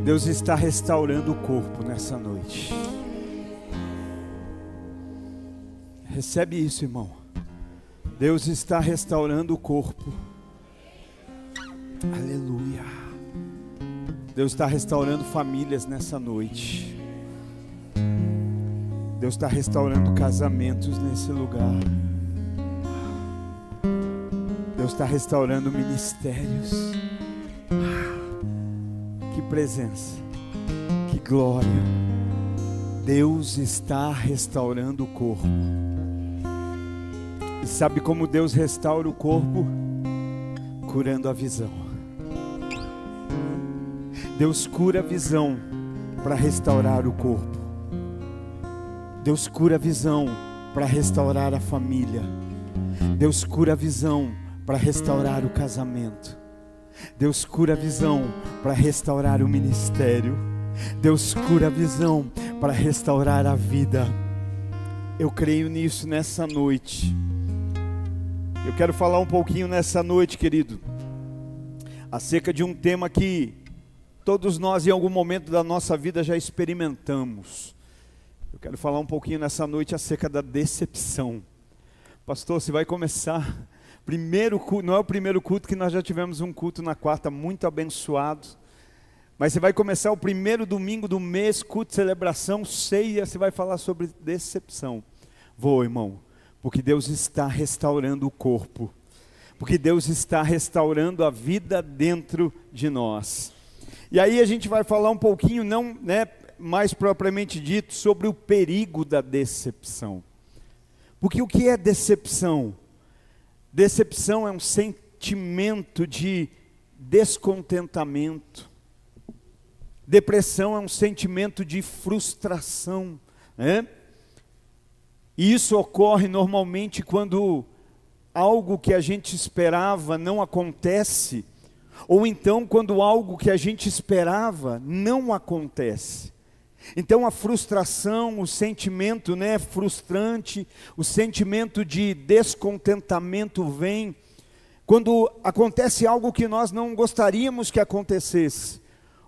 Deus está restaurando o corpo nessa noite. Recebe isso, irmão. Deus está restaurando o corpo. Aleluia. Deus está restaurando famílias nessa noite. Deus está restaurando casamentos nesse lugar. Deus está restaurando ministérios. Que presença, que glória. Deus está restaurando o corpo. E sabe como Deus restaura o corpo? Curando a visão. Deus cura a visão para restaurar o corpo. Deus cura a visão para restaurar a família. Deus cura a visão para restaurar o casamento. Deus cura a visão para restaurar o ministério. Deus cura a visão para restaurar a vida. Eu creio nisso nessa noite. Eu quero falar um pouquinho nessa noite, querido, acerca de um tema que todos nós em algum momento da nossa vida já experimentamos. Eu quero falar um pouquinho nessa noite acerca da decepção. Pastor, você vai começar... Primeiro culto, não é o primeiro culto, que nós já tivemos um culto na quarta muito abençoado, mas você vai começar o primeiro domingo do mês, culto de celebração, ceia, você vai falar sobre decepção. Vou, irmão, porque Deus está restaurando o corpo, porque Deus está restaurando a vida dentro de nós. E aí a gente vai falar um pouquinho, não, né, mais propriamente dito, sobre o perigo da decepção. Porque o que é decepção? Decepção é um sentimento de descontentamento. Depressão é um sentimento de frustração, né? E isso ocorre normalmente quando algo que a gente esperava não acontece, ou então quando algo que a gente esperava não acontece. Então a frustração, o sentimento, né, frustrante, o sentimento de descontentamento vem quando acontece algo que nós não gostaríamos que acontecesse,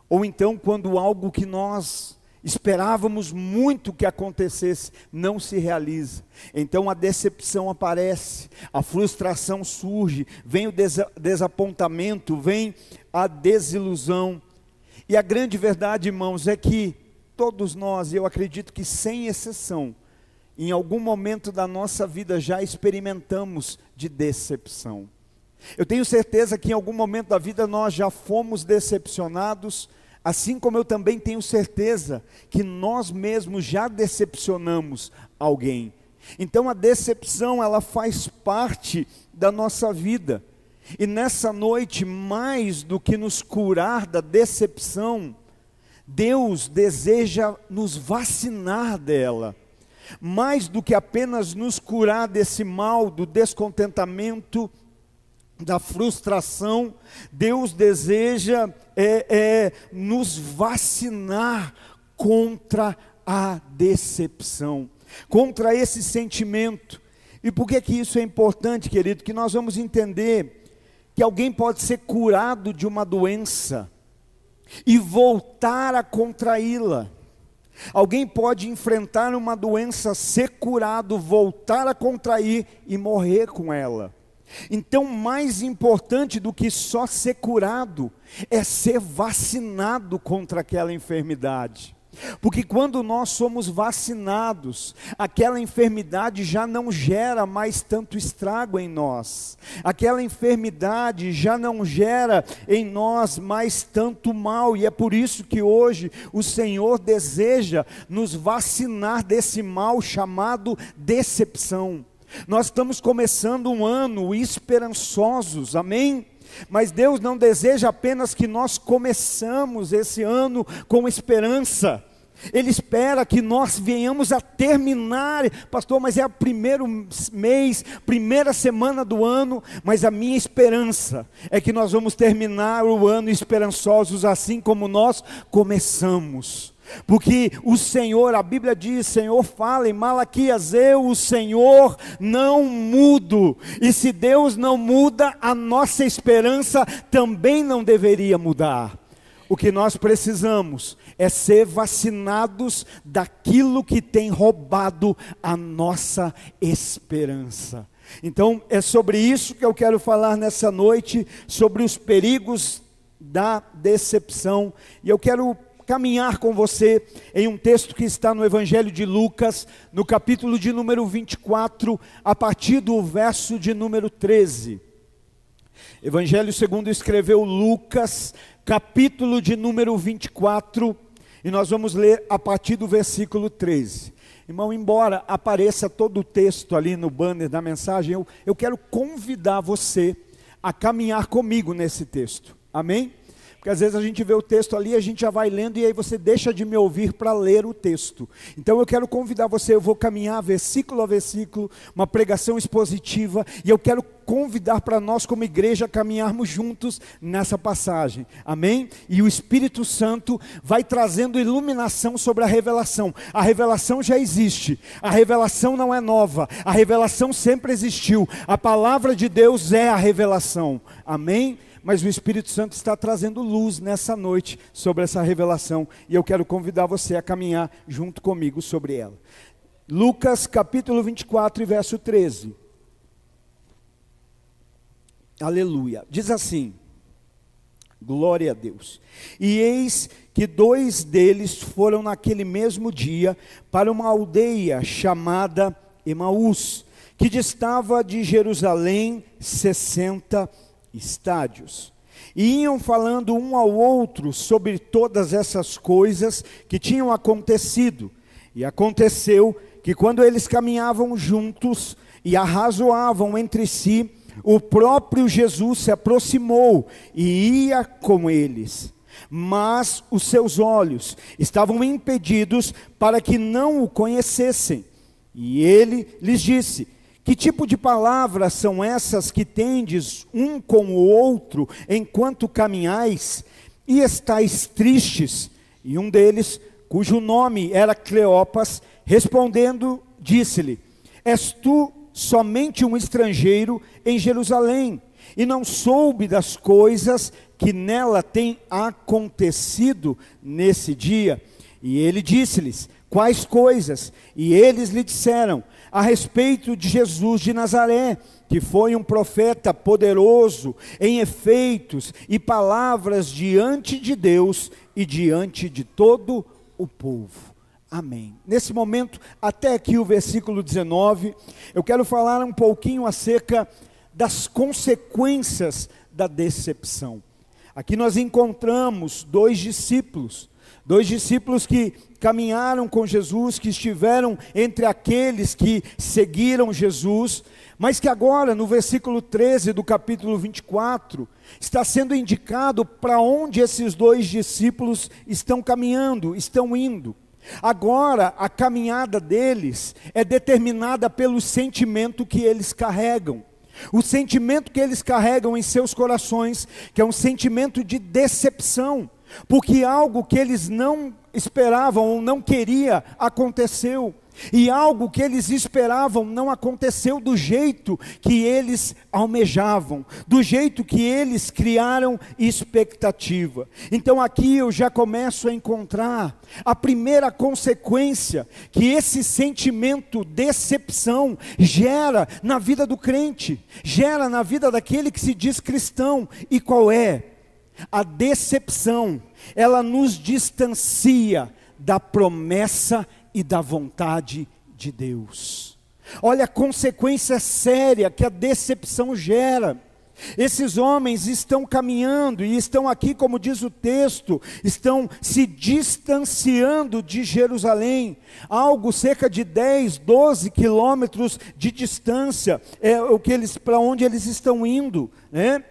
ou então quando algo que nós esperávamos muito que acontecesse não se realiza. Então a decepção aparece, a frustração surge, vem o desapontamento, vem a desilusão. E a grande verdade, irmãos, é que todos nós, eu acredito que sem exceção, em algum momento da nossa vida já experimentamos de decepção. Eu tenho certeza que em algum momento da vida nós já fomos decepcionados, assim como eu também tenho certeza que nós mesmos já decepcionamos alguém. Então a decepção, ela faz parte da nossa vida. E nessa noite, mais do que nos curar da decepção, Deus deseja nos vacinar dela. Mais do que apenas nos curar desse mal, do descontentamento, da frustração, Deus deseja nos vacinar contra a decepção, contra esse sentimento. E por que isso é importante, querido? Que nós vamos entender que alguém pode ser curado de uma doença e voltar a contraí-la. Alguém pode enfrentar uma doença, ser curado, voltar a contrair e morrer com ela. Então, mais importante do que só ser curado, é ser vacinado contra aquela enfermidade. Porque quando nós somos vacinados, aquela enfermidade já não gera mais tanto estrago em nós. Aquela enfermidade já não gera em nós mais tanto mal. E é por isso que hoje o Senhor deseja nos vacinar desse mal chamado decepção. Nós estamos começando um ano esperançosos, amém? Mas Deus não deseja apenas que nós começamos esse ano com esperança. Ele espera que nós venhamos a terminar, pastor, mas é o primeiro mês, primeira semana do ano, mas a minha esperança é que nós vamos terminar o ano esperançosos assim como nós começamos. Porque o Senhor, a Bíblia diz, Senhor fala em Malaquias, eu, o Senhor, não mudo. E se Deus não muda, a nossa esperança também não deveria mudar. o que nós precisamos é ser vacinados daquilo que tem roubado a nossa esperança. Então é sobre isso que eu quero falar nessa noite, sobre os perigos da decepção. E eu quero caminhar com você em um texto que está no Evangelho de Lucas, no capítulo de número 24, a partir do verso de número 13. Evangelho segundo escreveu Lucas, capítulo de número 24, e nós vamos ler a partir do versículo 13. Irmão, embora apareça todo o texto ali no banner da mensagem, eu quero convidar você a caminhar comigo nesse texto, amém? Porque às vezes a gente vê o texto ali, a gente já vai lendo e aí você deixa de me ouvir para ler o texto. Então eu quero convidar você, eu vou caminhar versículo a versículo, uma pregação expositiva, e eu quero convidar para nós como igreja caminharmos juntos nessa passagem, amém? E o Espírito Santo vai trazendo iluminação sobre a revelação já existe, a revelação não é nova, a revelação sempre existiu, a palavra de Deus é a revelação, amém? Mas o Espírito Santo está trazendo luz nessa noite sobre essa revelação, e eu quero convidar você a caminhar junto comigo sobre ela. Lucas capítulo 24 e verso 13. Aleluia. Diz assim: glória a Deus. E eis que 2 deles foram naquele mesmo dia para uma aldeia chamada Emaús, que distava de Jerusalém 60 estádios. E iam falando um ao outro sobre todas essas coisas que tinham acontecido. E aconteceu que quando eles caminhavam juntos e arrazoavam entre si, o próprio Jesus se aproximou e ia com eles. Mas os seus olhos estavam impedidos para que não o conhecessem. E ele lhes disse: que tipo de palavras são essas que tendes um com o outro enquanto caminhais e estáis tristes? E um deles, cujo nome era Cleopas, respondendo, disse-lhe: és tu somente um estrangeiro em Jerusalém, e não soube das coisas que nela têm acontecido nesse dia? E ele disse-lhes: quais coisas? E eles lhe disseram: a respeito de Jesus de Nazaré, que foi um profeta poderoso em efeitos e palavras diante de Deus e diante de todo o povo. Amém. Nesse momento, até aqui o versículo 19, eu quero falar um pouquinho acerca das consequências da decepção. Aqui nós encontramos 2 discípulos que caminharam com Jesus, que estiveram entre aqueles que seguiram Jesus, mas que agora no versículo 13 do capítulo 24, está sendo indicado para onde esses 2 discípulos estão caminhando, estão indo. Agora a caminhada deles é determinada pelo sentimento que eles carregam. O sentimento que eles carregam em seus corações, que é um sentimento de decepção, porque algo que eles não esperavam ou não queria aconteceu, e algo que eles esperavam não aconteceu do jeito que eles almejavam, do jeito que eles criaram expectativa. Então aqui eu já começo a encontrar a primeira consequência que esse sentimento decepção gera na vida do crente, gera na vida daquele que se diz cristão. E qual é? A decepção, ela nos distancia da promessa e da vontade de Deus. Olha a consequência séria que a decepção gera. Esses homens estão caminhando e estão aqui, como diz o texto, estão se distanciando de Jerusalém, algo cerca de 10, 12 quilômetros de distância, é o que para onde eles estão indo, né?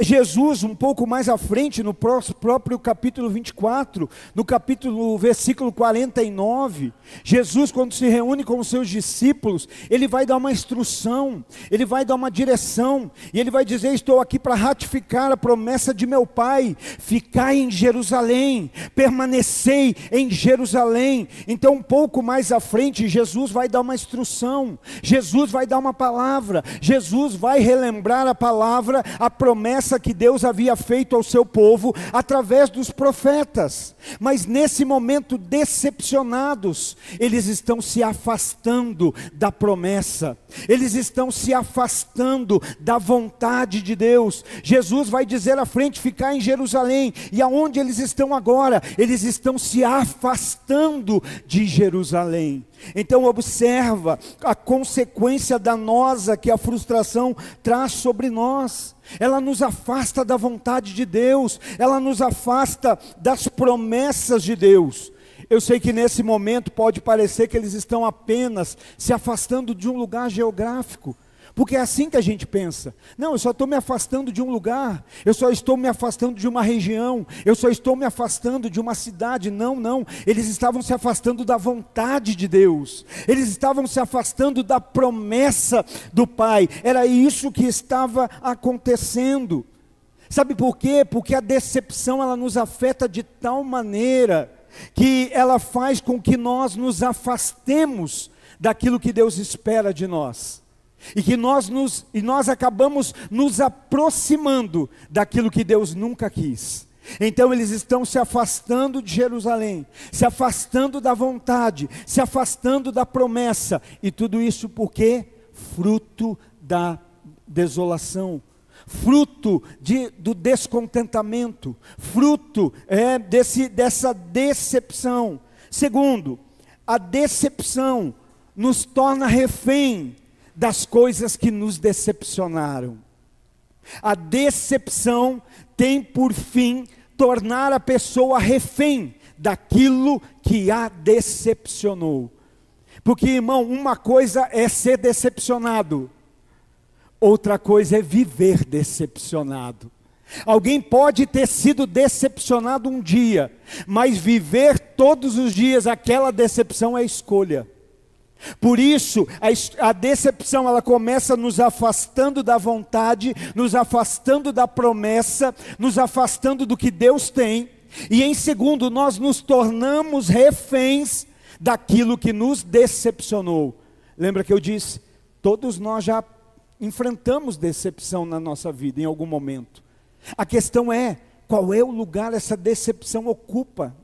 Jesus, um pouco mais à frente, no próprio capítulo 24, no versículo 49, Jesus, quando se reúne com os seus discípulos, ele vai dar uma instrução, ele vai dar uma direção, e ele vai dizer: estou aqui para ratificar a promessa de meu Pai, ficai em Jerusalém, permanecei em Jerusalém. Então um pouco mais à frente, Jesus vai dar uma instrução, Jesus vai dar uma palavra, Jesus vai relembrar a palavra, a promessa promessa que Deus havia feito ao seu povo através dos profetas. Mas nesse momento, decepcionados, eles estão se afastando da promessa, eles estão se afastando da vontade de Deus. Jesus vai dizer à frente: ficar em Jerusalém. E aonde eles estão agora? Eles estão se afastando de Jerusalém. Então observa a consequência danosa que a frustração traz sobre nós. Ela nos afasta da vontade de Deus, ela nos afasta das promessas de Deus. Eu sei que nesse momento pode parecer que eles estão apenas se afastando de um lugar geográfico, porque é assim que a gente pensa. Não, eu só estou me afastando de um lugar, eu só estou me afastando de uma região, eu só estou me afastando de uma cidade. Não, eles estavam se afastando da vontade de Deus, eles estavam se afastando da promessa do Pai. Era isso que estava acontecendo. Sabe por quê? Porque a decepção, ela nos afeta de tal maneira que ela faz com que nós nos afastemos daquilo que Deus espera de nós. E que nós acabamos nos aproximando daquilo que Deus nunca quis. Então eles estão se afastando de Jerusalém, se afastando da vontade, se afastando da promessa. E tudo isso por quê? Fruto da desolação, fruto do descontentamento, fruto dessa decepção. Segundo, a decepção nos torna refém das coisas que nos decepcionaram. A decepção tem por fim tornar a pessoa refém daquilo que a decepcionou. Porque, irmão, uma coisa é ser decepcionado, outra coisa é viver decepcionado. Alguém pode ter sido decepcionado um dia, mas viver todos os dias aquela decepção é escolha. Por isso, a decepção, ela começa nos afastando da vontade, nos afastando da promessa, nos afastando do que Deus tem. E em segundo, nós nos tornamos reféns daquilo que nos decepcionou. Lembra que eu disse? Todos nós já enfrentamos decepção na nossa vida em algum momento. A questão é, qual é o lugar essa decepção ocupa?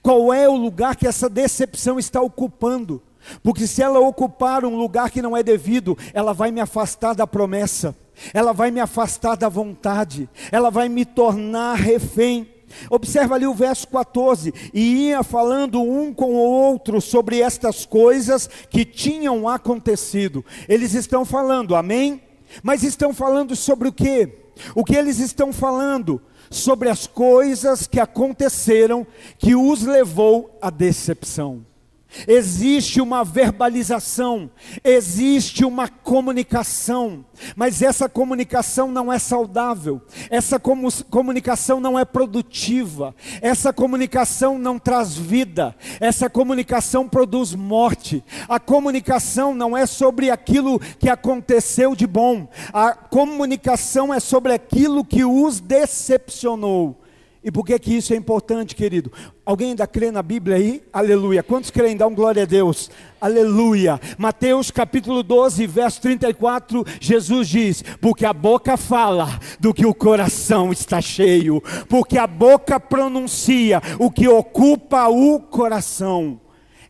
Qual é o lugar que essa decepção está ocupando? Porque se ela ocupar um lugar que não é devido, ela vai me afastar da promessa, ela vai me afastar da vontade, ela vai me tornar refém. Observa ali o verso 14: e ia falando um com o outro sobre estas coisas que tinham acontecido. Eles estão falando, amém? Mas estão falando sobre o quê? O que eles estão falando? Sobre as coisas que aconteceram, que os levou à decepção. Existe uma verbalização, existe uma comunicação, mas essa comunicação não é saudável, essa comunicação não é produtiva, essa comunicação não traz vida, essa comunicação produz morte. A comunicação não é sobre aquilo que aconteceu de bom, a comunicação é sobre aquilo que os decepcionou. E por que que isso é importante, querido? Alguém ainda crê na Bíblia aí? Aleluia. Quantos creem? Dá um glória a Deus. Aleluia. Mateus capítulo 12, verso 34, Jesus diz: porque a boca fala do que o coração está cheio, porque a boca pronuncia o que ocupa o coração.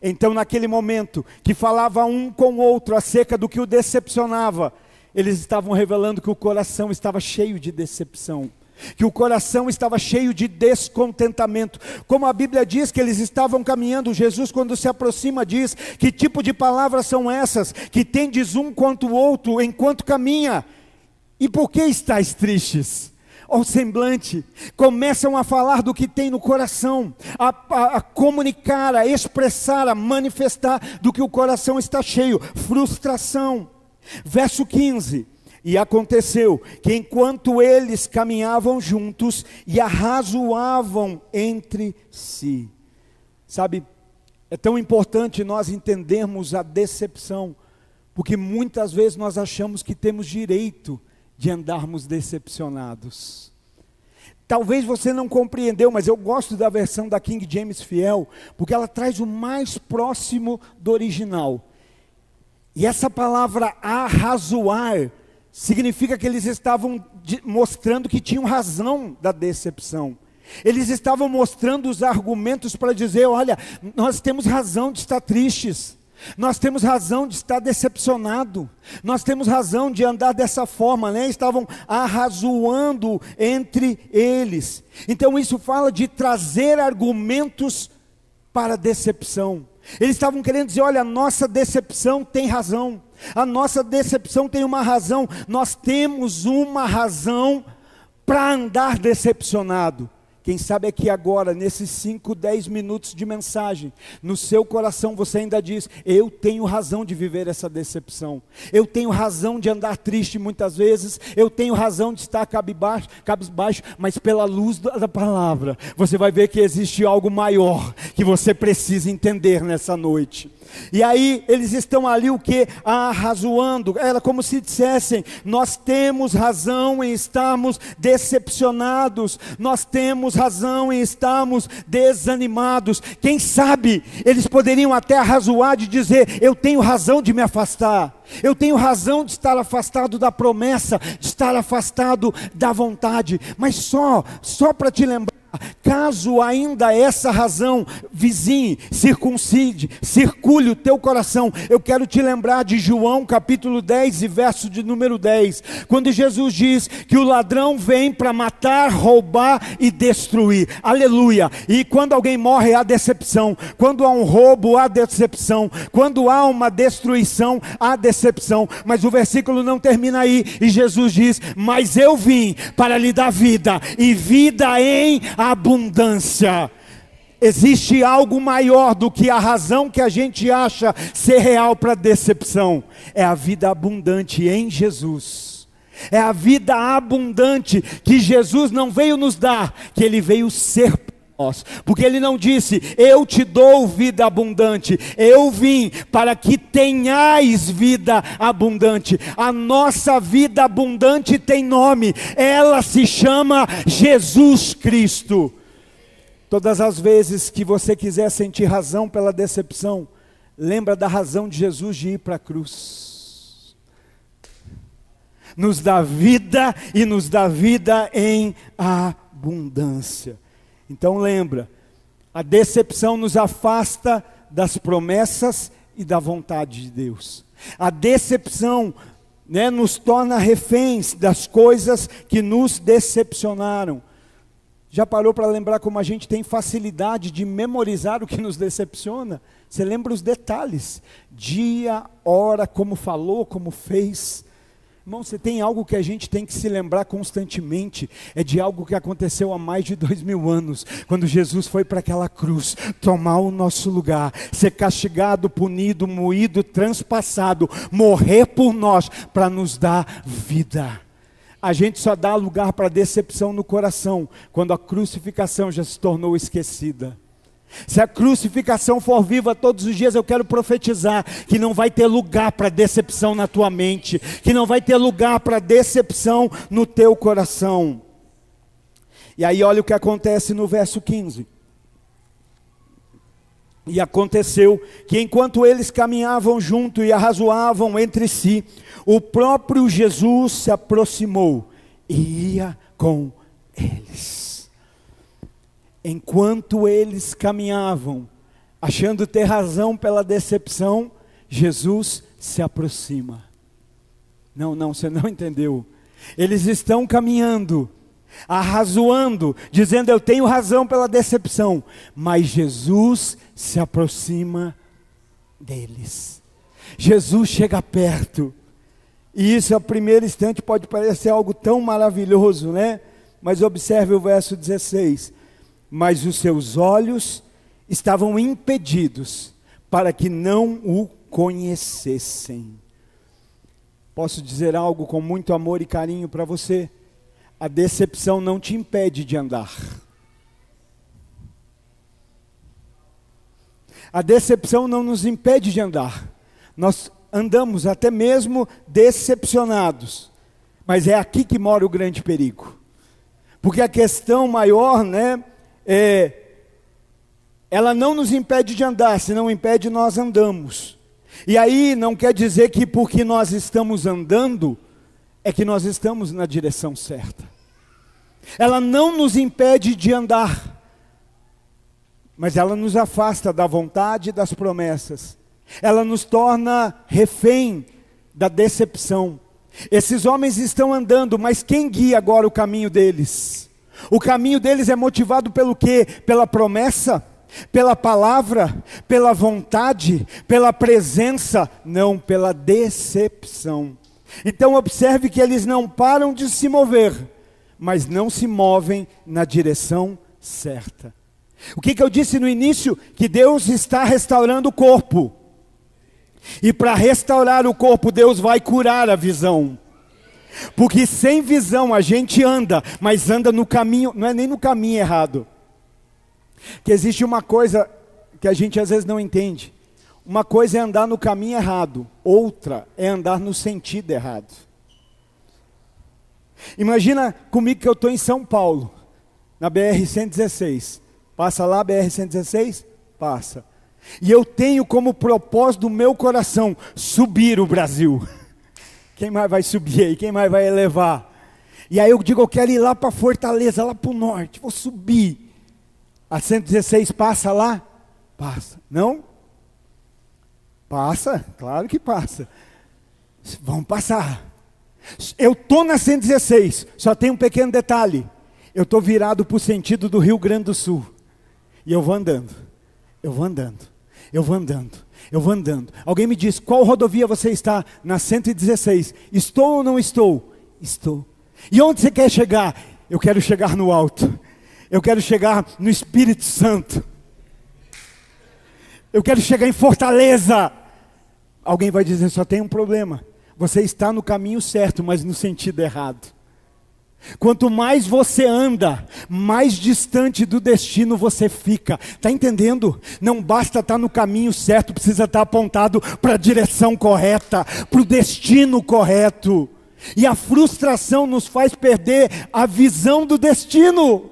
Então naquele momento que falava um com o outro acerca do que o decepcionava, eles estavam revelando que o coração estava cheio de decepção, que o coração estava cheio de descontentamento. Como a Bíblia diz que eles estavam caminhando, Jesus quando se aproxima diz: que tipo de palavras são essas? Que tendes um quanto o outro enquanto caminha. E por que estáis tristes? Ao semblante, começam a falar do que tem no coração, a comunicar, a expressar, a manifestar do que o coração está cheio. Frustração. Verso 15: e aconteceu que enquanto eles caminhavam juntos e arrazoavam entre si. Sabe, é tão importante nós entendermos a decepção, porque muitas vezes nós achamos que temos direito de andarmos decepcionados. Talvez você não compreendeu, mas eu gosto da versão da King James Fiel, porque ela traz o mais próximo do original. E essa palavra arrazoar significa que eles estavam mostrando que tinham razão da decepção. Eles estavam mostrando os argumentos para dizer: olha, nós temos razão de estar tristes, nós temos razão de estar decepcionado, nós temos razão de andar dessa forma, né? Estavam arrazoando entre eles. Então isso fala de trazer argumentos para a decepção. Eles estavam querendo dizer: olha, a nossa decepção tem razão, a nossa decepção tem uma razão, nós temos uma razão para andar decepcionado. Quem sabe aqui agora, nesses 5, 10 minutos de mensagem, no seu coração você ainda diz: eu tenho razão de viver essa decepção, eu tenho razão de andar triste muitas vezes, eu tenho razão de estar cabisbaixo, mas pela luz da palavra, você vai ver que existe algo maior, que você precisa entender nessa noite. E aí eles estão ali o que? Arrazoando. Era como se dissessem: nós temos razão em estarmos decepcionados, nós temos razão em estarmos desanimados. Quem sabe eles poderiam até arrazoar de dizer: eu tenho razão de me afastar, eu tenho razão de estar afastado da promessa, de estar afastado da vontade. Mas só para te lembrar, caso ainda essa razão vizinhe, circule o teu coração, eu quero te lembrar de João capítulo 10 e verso de número 10, quando Jesus diz que o ladrão vem para matar, roubar e destruir. Aleluia! E quando alguém morre, há decepção. Quando há um roubo, há decepção. Quando há uma destruição, há decepção. Mas o versículo não termina aí, e Jesus diz: mas eu vim para lhe dar vida, e vida em abundância. Existe algo maior do que a razão que a gente acha ser real para a decepção. É a vida abundante em Jesus. É a vida abundante que Jesus não veio nos dar, que Ele veio ser para nós. Porque Ele não disse: eu te dou vida abundante. Eu vim para que tenhais vida abundante. A nossa vida abundante tem nome. Ela se chama Jesus Cristo. Todas as vezes que você quiser sentir razão pela decepção, lembra da razão de Jesus de ir para a cruz. Nos dá vida e nos dá vida em abundância. Então lembra, a decepção nos afasta das promessas e da vontade de Deus. A decepção, nos torna reféns das coisas que nos decepcionaram. Já parou para lembrar como a gente tem facilidade de memorizar o que nos decepciona? Você lembra os detalhes, dia, hora, como falou, como fez. Irmão, você tem algo que a gente tem que se lembrar constantemente, é de algo que aconteceu há mais de 2000 anos, quando Jesus foi para aquela cruz, tomar o nosso lugar, ser castigado, punido, moído, transpassado, morrer por nós, para nos dar vida. A gente só dá lugar para decepção no coração, quando a crucificação já se tornou esquecida. Se a crucificação for viva todos os dias, eu quero profetizar que não vai ter lugar para decepção na tua mente, que não vai ter lugar para decepção no teu coração. E aí olha o que acontece no verso 15. E aconteceu que enquanto eles caminhavam junto e arrazoavam entre si, o próprio Jesus se aproximou e ia com eles. Enquanto eles caminhavam, achando ter razão pela decepção, Jesus se aproxima. Não, você não entendeu. Eles estão caminhando, arrazoando, dizendo: eu tenho razão pela decepção, mas Jesus se aproxima deles. Jesus chega perto, e isso a primeiro instante pode parecer algo tão maravilhoso, né? Mas observe o verso 16: mas os seus olhos estavam impedidos, para que não o conhecessem. Posso dizer algo com muito amor e carinho para você? A decepção não te impede de andar. A decepção não nos impede de andar. Nós andamos até mesmo decepcionados. Mas é aqui que mora o grande perigo. Porque a questão maior, ela não nos impede de andar, se não impede, nós andamos. E aí não quer dizer que porque nós estamos andando, é que nós estamos na direção certa. Ela não nos impede de andar, mas ela nos afasta da vontade e das promessas. Ela nos torna refém da decepção. Esses homens estão andando, mas quem guia agora o caminho deles? O caminho deles é motivado pelo quê? Pela promessa? Pela palavra? Pela vontade? Pela presença? Não, pela decepção. Então observe que eles não param de se mover, mas não se movem na direção certa. O que eu disse no início? Que Deus está restaurando o corpo. E para restaurar o corpo, Deus vai curar a visão. Porque sem visão a gente anda, mas anda no caminho, não é nem no caminho errado. Que existe uma coisa que a gente às vezes não entende. Uma coisa é andar no caminho errado, outra é andar no sentido errado. Imagina comigo que eu estou em São Paulo, na BR-116. Passa lá a BR-116? Passa. E eu tenho como propósito do meu coração subir o Brasil. Quem mais vai subir aí? Quem mais vai elevar? E aí eu digo, eu quero ir lá para Fortaleza, lá para o norte, vou subir. A 116 passa lá? Passa. Não? Passa, claro que passa. Vamos passar. Eu estou na 116, só tem um pequeno detalhe. Eu estou virado para o sentido do Rio Grande do Sul. E eu vou andando, eu vou andando. Eu vou andando, eu vou andando. Alguém me diz, qual rodovia você está? Na 116. Estou ou não estou? Estou. E onde você quer chegar? Eu quero chegar no alto. Eu quero chegar no Espírito Santo. Eu quero chegar em Fortaleza. Alguém vai dizer, só tem um problema. Você está no caminho certo, mas no sentido errado. Quanto mais você anda, mais distante do destino você fica. Está entendendo? Não basta estar no caminho certo, precisa estar apontado para a direção correta, para o destino correto. E a frustração nos faz perder a visão do destino.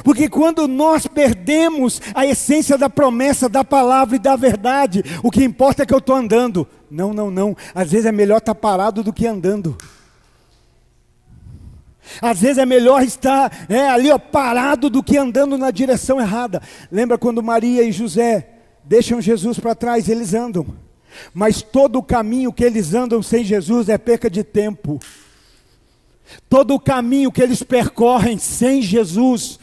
Porque quando nós perdemos a essência da promessa, da palavra e da verdade, o que importa é que eu estou andando. Não. Às vezes é melhor estar parado do que andando. Às vezes é melhor estar ali parado do que andando na direção errada. Lembra quando Maria e José deixam Jesus para trás? Eles andam, mas todo o caminho que eles andam sem Jesus é perca de tempo. Todo o caminho que eles percorrem sem Jesus,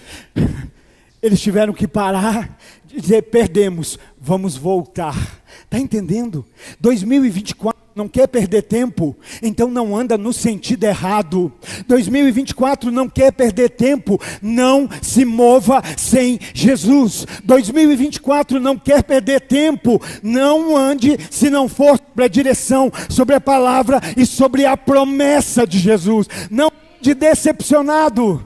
eles tiveram que parar, dizer, perdemos, vamos voltar. Está entendendo? 2024 não quer perder tempo, então não anda no sentido errado. 2024 não quer perder tempo, não se mova sem Jesus. 2024 não quer perder tempo, não ande se não for sobre a direção, sobre a palavra e sobre a promessa de Jesus. Não ande decepcionado.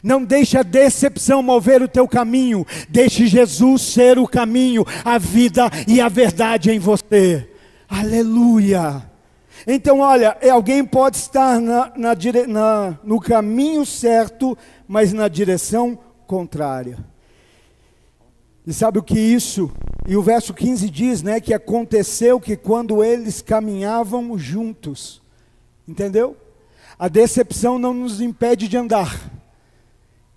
Não deixe a decepção mover o teu caminho. Deixe Jesus ser o caminho, a vida e a verdade em você. Aleluia. Então olha, alguém pode estar no caminho certo, mas na direção contrária. E sabe o que isso? E o verso 15 diz, que aconteceu que quando eles caminhavam juntos, entendeu? A decepção não nos impede de andar.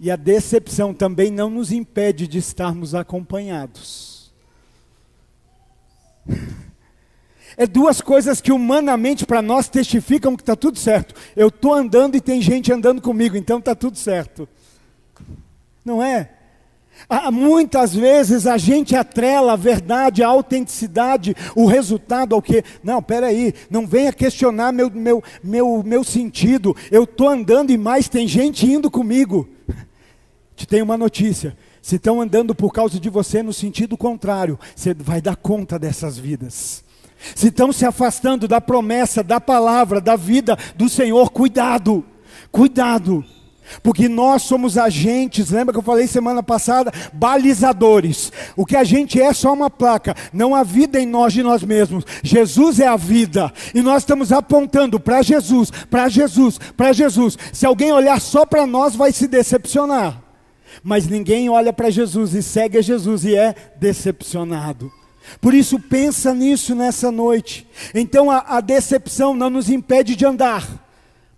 E a decepção também não nos impede de estarmos acompanhados. É duas coisas que humanamente para nós testificam que está tudo certo. Eu estou andando e tem gente andando comigo, então está tudo certo. Não é? Muitas vezes a gente atrela a verdade, a autenticidade, o resultado ao quê? Não, peraí, não venha questionar meu sentido. Eu estou andando e mais tem gente indo comigo. Te tenho uma notícia. Se estão andando por causa de você no sentido contrário, você vai dar conta dessas vidas. Se estão se afastando da promessa, da palavra, da vida do Senhor, cuidado, cuidado. Porque nós somos agentes, lembra que eu falei semana passada? Balizadores. O que a gente é só uma placa, não há vida em nós de nós mesmos. Jesus é a vida. E nós estamos apontando para Jesus, para Jesus, para Jesus. Se alguém olhar só para nós, vai se decepcionar. Mas ninguém olha para Jesus e segue a Jesus e é decepcionado. Por isso pensa nisso nessa noite. Então a decepção não nos impede de andar.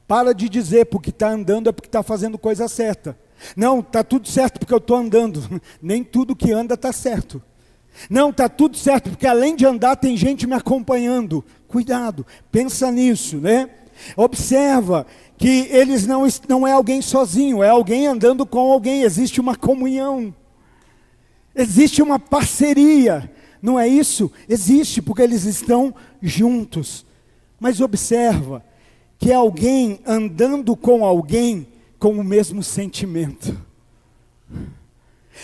Para de dizer porque está andando é porque está fazendo coisa certa. Não, está tudo certo porque eu estou andando. Nem tudo que anda está certo. Não, está tudo certo porque além de andar tem gente me acompanhando. Cuidado, pensa nisso, né? Observa que eles não é alguém sozinho, é alguém andando com alguém. Existe uma comunhão. Existe uma parceria. Não é isso? Existe porque eles estão juntos. Mas observa que é alguém andando com alguém com o mesmo sentimento.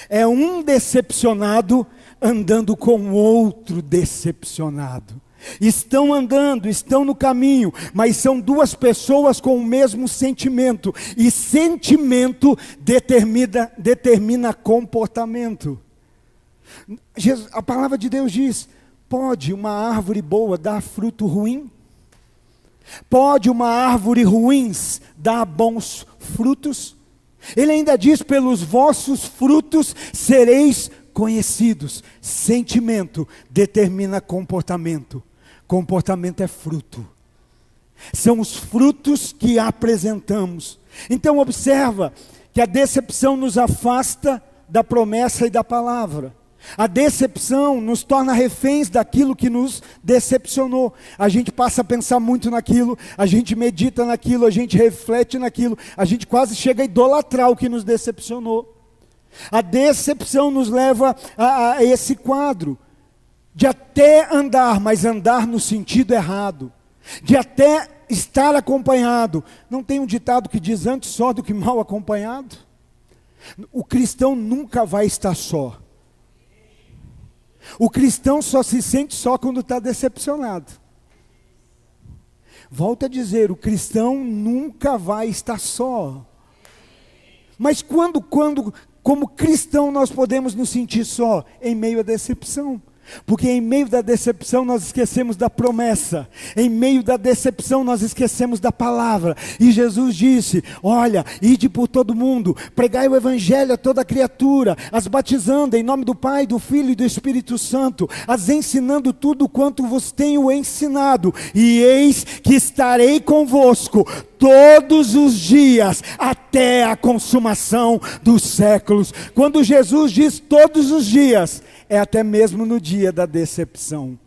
É um decepcionado andando com outro decepcionado. Estão andando, estão no caminho, mas são duas pessoas com o mesmo sentimento. E sentimento determina comportamento. A palavra de Deus diz: pode uma árvore boa dar fruto ruim? Pode uma árvore ruim dar bons frutos? Ele ainda diz: pelos vossos frutos sereis conhecidos. Sentimento determina comportamento. Comportamento é fruto. São os frutos que apresentamos. Então observa que a decepção nos afasta da promessa e da palavra. A decepção nos torna reféns daquilo que nos decepcionou. A gente passa a pensar muito naquilo, a gente medita naquilo, a gente reflete naquilo, a gente quase chega a idolatrar o que nos decepcionou. A decepção nos leva a esse quadro de até andar, mas andar no sentido errado, de até estar acompanhado. Não tem um ditado que diz: antes só do que mal acompanhado? O cristão nunca vai estar só. O cristão só se sente só quando está decepcionado. Volto a dizer, o cristão nunca vai estar só. Mas quando como cristão nós podemos nos sentir só? Em meio à decepção. Porque em meio da decepção nós esquecemos da promessa, em meio da decepção nós esquecemos da palavra, e Jesus disse: olha, ide por todo mundo, pregai o evangelho a toda criatura, as batizando em nome do Pai, do Filho e do Espírito Santo, as ensinando tudo quanto vos tenho ensinado, e eis que estarei convosco todos os dias, até a consumação dos séculos. Quando Jesus diz todos os dias, é até mesmo no dia da decepção.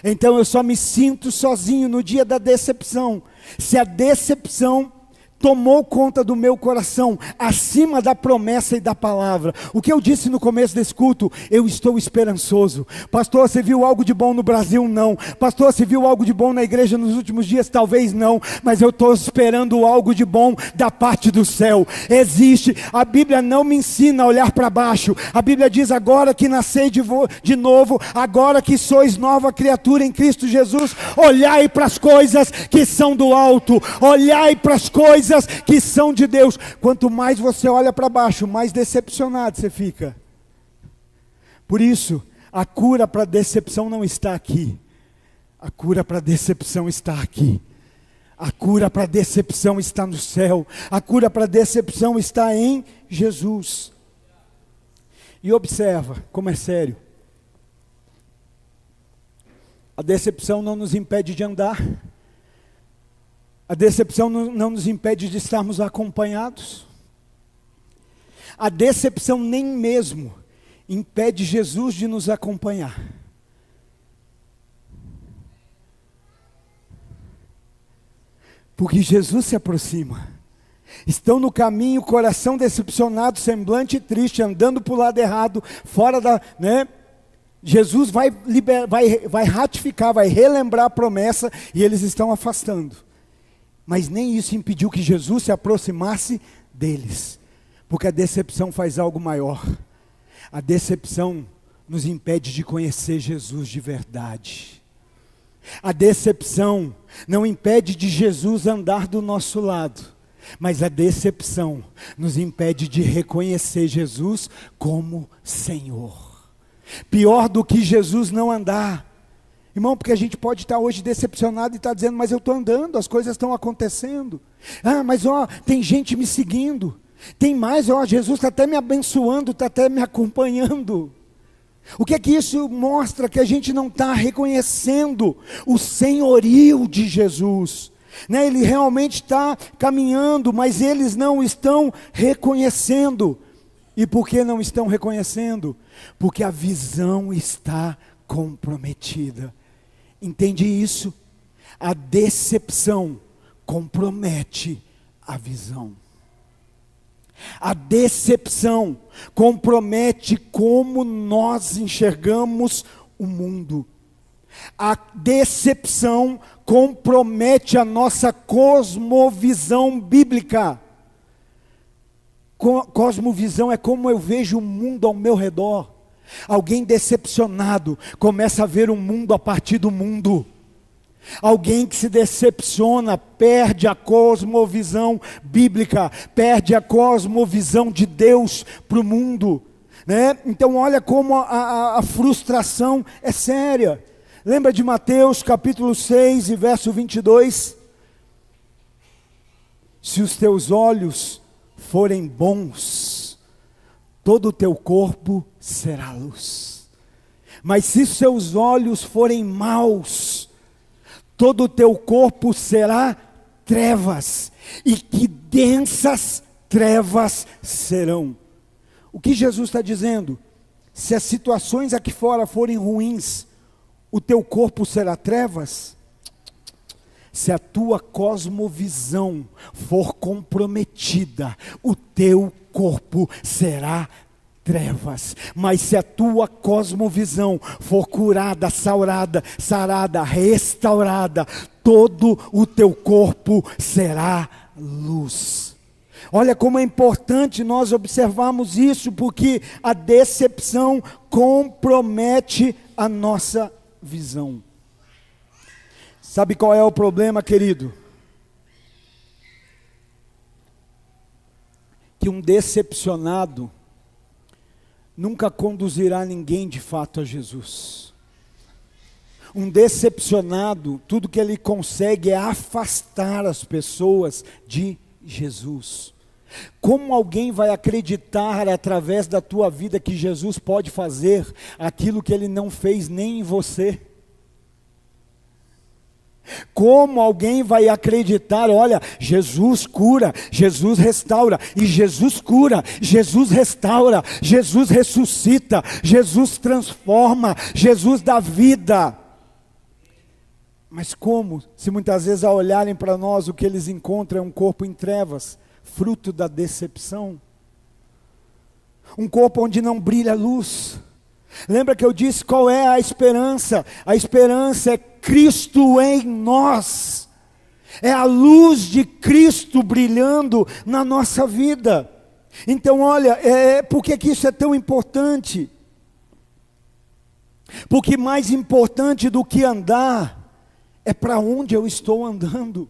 Então eu só me sinto sozinho no dia da decepção, se a decepção tomou conta do meu coração, acima da promessa e da palavra. O que eu disse no começo desse culto: eu estou esperançoso. Pastor, você viu algo de bom no Brasil? Não. Pastor, você viu algo de bom na igreja nos últimos dias? Talvez não, mas eu estou esperando algo de bom da parte do céu. Existe. A Bíblia não me ensina a olhar para baixo. A Bíblia diz: agora que nascei de novo, agora que sois nova criatura em Cristo Jesus, olhai para as coisas que são do alto, olhai para as coisas que são de Deus. Quanto mais você olha para baixo, mais decepcionado você fica. Por isso, a cura para a decepção não está aqui. A cura para a decepção está aqui. A cura para a decepção está no céu. A cura para a decepção está em Jesus. E observa como é sério. A decepção não nos impede de andar. A decepção não nos impede de estarmos acompanhados. A decepção nem mesmo impede Jesus de nos acompanhar. Porque Jesus se aproxima. Estão no caminho, coração decepcionado, semblante triste, andando para o lado errado, fora da... Jesus vai ratificar, vai relembrar a promessa, e eles estão afastando. Mas nem isso impediu que Jesus se aproximasse deles. Porque a decepção faz algo maior. A decepção nos impede de conhecer Jesus de verdade. A decepção não impede de Jesus andar do nosso lado. Mas a decepção nos impede de reconhecer Jesus como Senhor. Pior do que Jesus não andar. Irmão, porque a gente pode estar hoje decepcionado e estar dizendo: mas eu estou andando, as coisas estão acontecendo. Mas tem gente me seguindo. Tem mais, Jesus está até me abençoando, está até me acompanhando. O que é que isso mostra? Que a gente não está reconhecendo o senhorio de Jesus, né? Ele realmente está caminhando, mas eles não estão reconhecendo. E por que não estão reconhecendo? Porque a visão está comprometida. Entende isso? A decepção compromete a visão. A decepção compromete como nós enxergamos o mundo. A decepção compromete a nossa cosmovisão bíblica. Cosmovisão é como eu vejo o mundo ao meu redor. Alguém decepcionado começa a ver o mundo a partir do mundo. Alguém que se decepciona perde a cosmovisão bíblica, perde a cosmovisão de Deus para o mundo, né? Então olha como a frustração é séria. Lembra de Mateus capítulo 6 e verso 22? Se os teus olhos forem bons, todo o teu corpo será luz. Mas se os seus olhos forem maus, todo o teu corpo será trevas, e que densas trevas serão. O que Jesus está dizendo? Se as situações aqui fora forem ruins, o teu corpo será trevas? Se a tua cosmovisão for comprometida, o teu corpo será trevas. Mas se a tua cosmovisão for curada, sarada, restaurada, todo o teu corpo será luz. Olha como é importante nós observarmos isso, porque a decepção compromete a nossa visão. Sabe qual é o problema, querido? Que um decepcionado nunca conduzirá ninguém de fato a Jesus. Um decepcionado, tudo que ele consegue é afastar as pessoas de Jesus. Como alguém vai acreditar através da tua vida que Jesus pode fazer aquilo que ele não fez nem em você? Como alguém vai acreditar, olha, Jesus cura, Jesus restaura, e Jesus cura, Jesus restaura, Jesus ressuscita, Jesus transforma, Jesus dá vida. Mas como? Se muitas vezes ao olharem para nós o que eles encontram é um corpo em trevas, fruto da decepção. Um corpo onde não brilha luz. Lembra que eu disse qual é a esperança? A esperança é Cristo em nós. É a luz de Cristo brilhando na nossa vida. Então olha, por que isso é tão importante? Porque mais importante do que andar é para onde eu estou andando.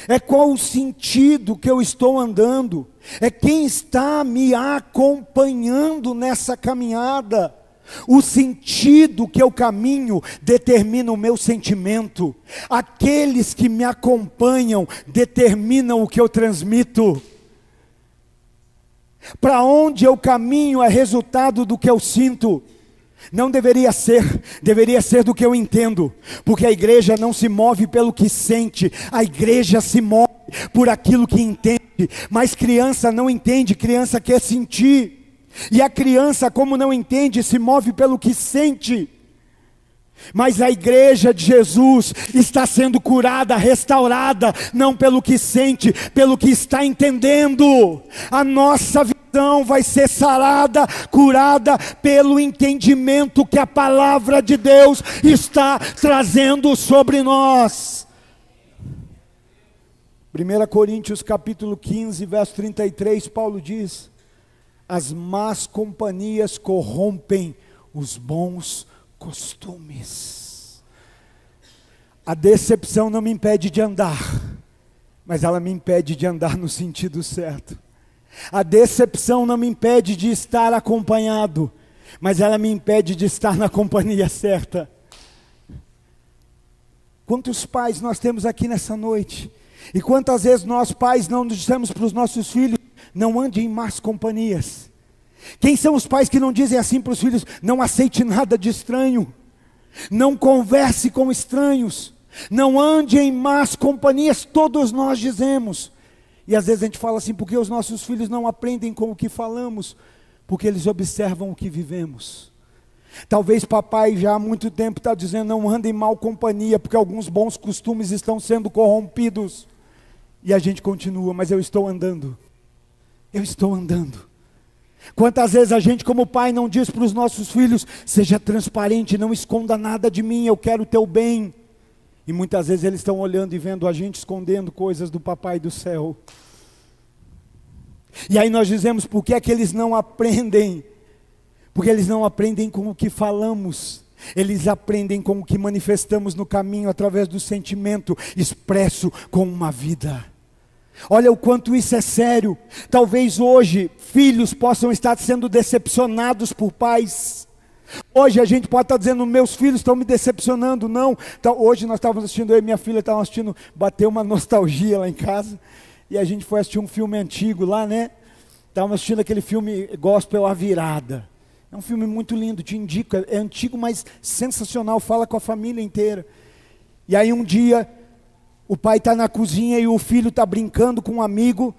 É qual o sentido que eu estou andando. É quem está me acompanhando nessa caminhada. O sentido que eu caminho determina o meu sentimento. Aqueles que me acompanham determinam o que eu transmito. Para onde eu caminho é resultado do que eu sinto. Não deveria ser do que eu entendo, porque a igreja não se move pelo que sente, a igreja se move por aquilo que entende. Mas criança não entende, criança quer sentir, e a criança, como não entende, se move pelo que sente. Mas a igreja de Jesus está sendo curada, restaurada, não pelo que sente, pelo que está entendendo. A nossa visão vai ser sarada, curada pelo entendimento que a palavra de Deus está trazendo sobre nós. 1 Coríntios capítulo 15, verso 33, Paulo diz: as más companhias corrompem os bons costumes. A decepção não me impede de andar, mas ela me impede de andar no sentido certo. A decepção não me impede de estar acompanhado, mas ela me impede de estar na companhia certa. Quantos pais nós temos aqui nessa noite? E quantas vezes nós pais não dissemos para os nossos filhos: não ande em más companhias. Quem são os pais que não dizem assim para os filhos: não aceite nada de estranho, não converse com estranhos, não ande em más companhias? Todos nós dizemos. E às vezes a gente fala assim: porque os nossos filhos não aprendem com o que falamos? Porque eles observam o que vivemos. Talvez papai já há muito tempo está dizendo: não ande em mal companhia, porque alguns bons costumes estão sendo corrompidos. E a gente continua: mas eu estou andando. Eu estou andando. Quantas vezes a gente como pai não diz para os nossos filhos: seja transparente, não esconda nada de mim, eu quero o teu bem. E muitas vezes eles estão olhando e vendo a gente escondendo coisas do papai do céu. E aí nós dizemos: por que é que eles não aprendem? Porque eles não aprendem com o que falamos, eles aprendem com o que manifestamos no caminho, através do sentimento expresso com uma vida. Olha o quanto isso é sério. Talvez hoje filhos possam estar sendo decepcionados por pais. Hoje a gente pode estar dizendo: meus filhos estão me decepcionando. Não, então, hoje nós estávamos assistindo, eu e minha filha estávamos assistindo, bateu uma nostalgia lá em casa, e a gente foi assistir um filme antigo lá, né? Estávamos assistindo aquele filme Gospel A Virada. É um filme muito lindo, te indico, é antigo, mas sensacional, fala com a família inteira. E aí um dia, o pai está na cozinha e o filho está brincando com um amigo,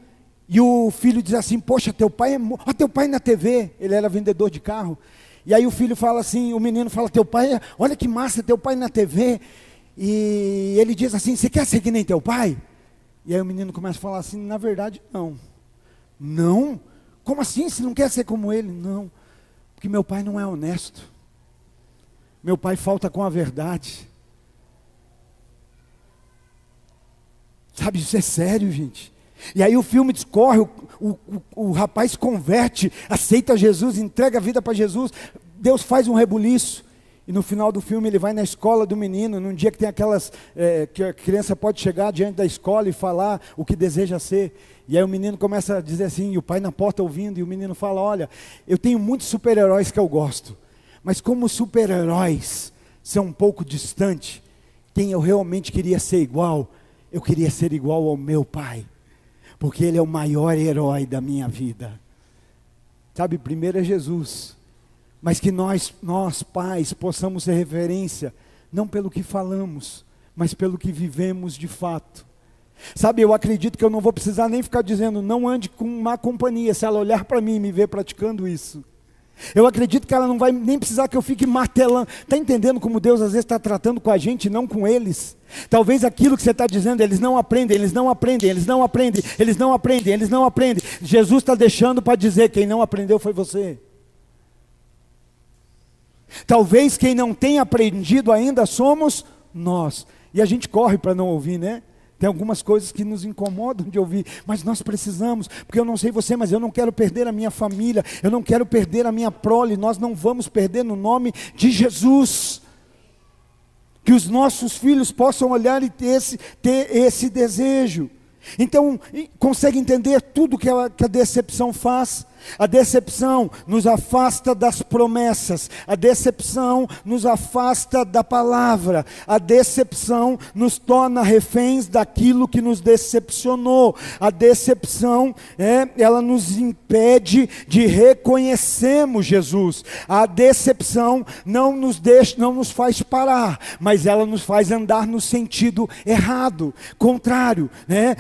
e o filho diz assim: poxa, teu pai teu pai na TV, ele era vendedor de carro. E aí o filho fala assim, o menino fala: teu pai, olha que massa, teu pai na TV. E ele diz assim: você quer ser que nem teu pai? E aí o menino começa a falar assim: na verdade não. Não? Como assim, você não quer ser como ele? Não, porque meu pai não é honesto, meu pai falta com a verdade. Sabe, isso é sério, gente. E aí o filme discorre, o rapaz converte, aceita Jesus, entrega a vida para Jesus, Deus faz um rebuliço, e no final do filme ele vai na escola do menino, num dia que tem aquelas, que a criança pode chegar diante da escola e falar o que deseja ser, e aí o menino começa a dizer assim, e o pai na porta ouvindo, e o menino fala: olha, eu tenho muitos super-heróis que eu gosto, mas como os super-heróis são um pouco distantes, quem eu realmente queria ser igual, eu queria ser igual ao meu pai, porque ele é o maior herói da minha vida. Sabe, primeiro é Jesus, mas que nós pais possamos ser referência, não pelo que falamos, mas pelo que vivemos de fato. Sabe, eu acredito que eu não vou precisar nem ficar dizendo: não ande com má companhia, se ela olhar para mim e me ver praticando isso. Eu acredito que ela não vai nem precisar que eu fique martelando. Está entendendo como Deus às vezes está tratando com a gente, não com eles? Talvez aquilo que você está dizendo, eles não aprendem, eles não aprendem, eles não aprendem, eles não aprendem, eles não aprendem. Jesus está deixando para dizer: quem não aprendeu foi você. Talvez quem não tenha aprendido ainda somos nós. E a gente corre para não ouvir, né? Tem algumas coisas que nos incomodam de ouvir, mas nós precisamos, porque eu não sei você, mas eu não quero perder a minha família, eu não quero perder a minha prole, nós não vamos perder no nome de Jesus. Que os nossos filhos possam olhar e ter esse desejo. Então, consegue entender tudo que a decepção faz? A decepção nos afasta das promessas, a decepção nos afasta da palavra, a decepção nos torna reféns daquilo que nos decepcionou, a decepção, ela nos impede de reconhecermos Jesus, a decepção não nos faz parar, mas ela nos faz andar no sentido errado, contrário,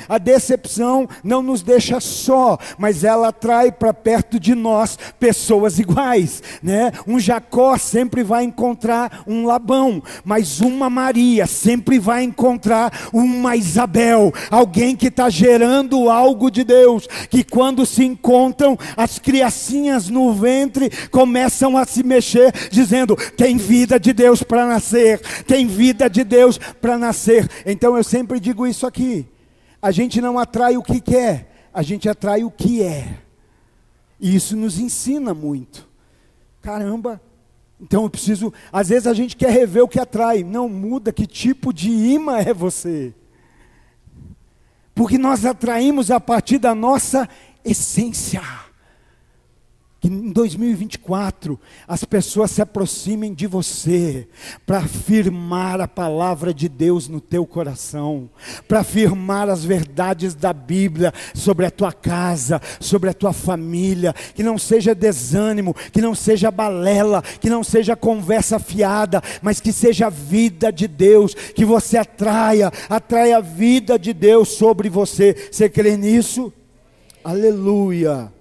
a decepção não nos deixa só, mas ela atrai para perto de nós pessoas iguais, um Jacó sempre vai encontrar um Labão, mas uma Maria sempre vai encontrar uma Isabel, alguém que está gerando algo de Deus, que quando se encontram, as criancinhas no ventre começam a se mexer, dizendo: tem vida de Deus para nascer, tem vida de Deus para nascer. Então eu sempre digo isso aqui: a gente não atrai o que quer, a gente atrai o que é. E isso nos ensina muito. Caramba, então eu preciso... Às vezes a gente quer rever o que atrai. Não, muda que tipo de imã é você. Porque nós atraímos a partir da nossa essência. Que em 2024 as pessoas se aproximem de você para afirmar a palavra de Deus no teu coração, para afirmar as verdades da Bíblia sobre a tua casa, sobre a tua família. Que não seja desânimo, que não seja balela, que não seja conversa fiada, mas que seja a vida de Deus, que você atraia a vida de Deus sobre você. Você crê nisso? Aleluia!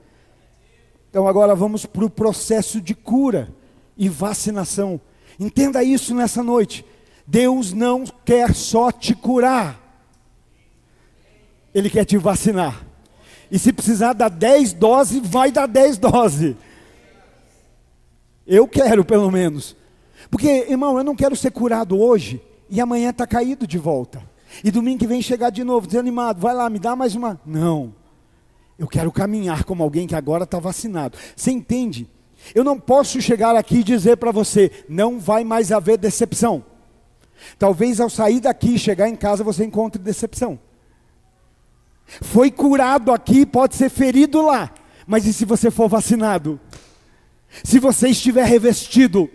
Então agora vamos para o processo de cura e vacinação. Entenda isso nessa noite. Deus não quer só te curar, Ele quer te vacinar. E se precisar dar 10 doses, vai dar 10 doses. Eu quero pelo menos. Porque, irmão, eu não quero ser curado hoje e amanhã está caído de volta. E domingo que vem chegar de novo, desanimado, vai lá, me dá mais uma. Não. Eu quero caminhar como alguém que agora está vacinado. Você entende? Eu não posso chegar aqui e dizer para você, não vai mais haver decepção. Talvez ao sair daqui, chegar em casa, você encontre decepção. Foi curado aqui, pode ser ferido lá. Mas e se você for vacinado? Se você estiver revestido?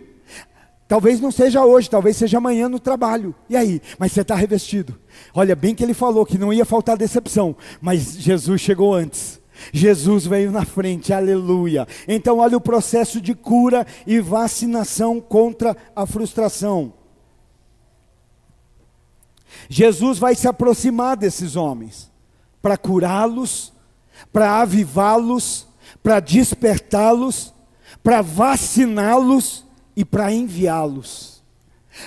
Talvez não seja hoje, talvez seja amanhã no trabalho. E aí? Mas você está revestido. Olha, bem que ele falou que não ia faltar decepção, mas Jesus chegou antes. Jesus veio na frente, aleluia. Então olha o processo de cura e vacinação contra a frustração. Jesus vai se aproximar desses homens, para curá-los, para avivá-los, para despertá-los, para vaciná-los e para enviá-los.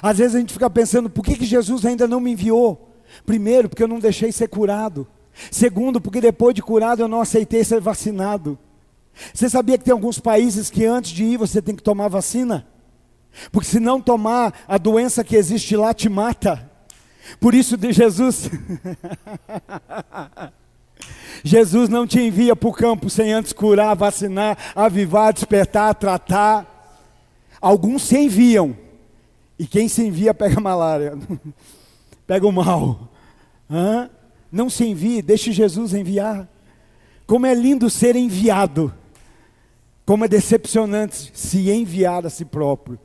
Às vezes a gente fica pensando, por que Jesus ainda não me enviou? Primeiro, porque eu não deixei ser curado. Segundo, porque depois de curado eu não aceitei ser vacinado. Você sabia que tem alguns países que antes de ir você tem que tomar vacina? Porque se não tomar, a doença que existe lá te mata. Por isso de Jesus Jesus não te envia para o campo sem antes curar, vacinar, avivar, despertar, tratar. Alguns se enviam, e quem se envia pega malária, pega o mal. Não se envie, deixe Jesus enviar. Como é lindo ser enviado, como é decepcionante se enviar a si próprio.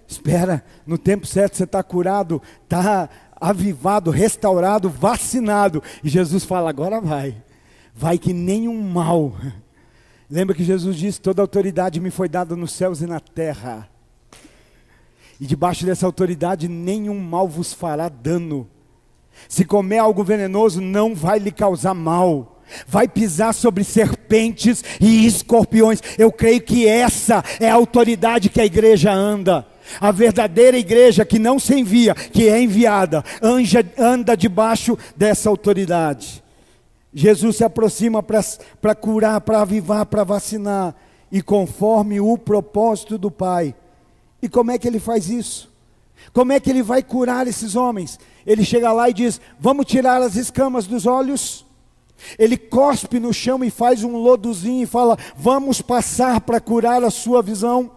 Espera, no tempo certo você está curado, está avivado, restaurado, vacinado. E Jesus fala, agora vai que nenhum mal. Lembra que Jesus disse, toda autoridade me foi dada nos céus e na terra. E debaixo dessa autoridade nenhum mal vos fará dano. Se comer algo venenoso não vai lhe causar mal. Vai pisar sobre serpentes e escorpiões. Eu creio que essa é a autoridade que a igreja anda. A verdadeira igreja que não se envia, que é enviada, anda debaixo dessa autoridade. Jesus se aproxima para curar, para avivar, para vacinar, e conforme o propósito do Pai. E como é que ele faz isso? Como é que ele vai curar esses homens? Ele chega lá e diz, vamos tirar as escamas dos olhos. Ele cospe no chão e faz um lodozinho e fala, vamos passar para curar a sua visão.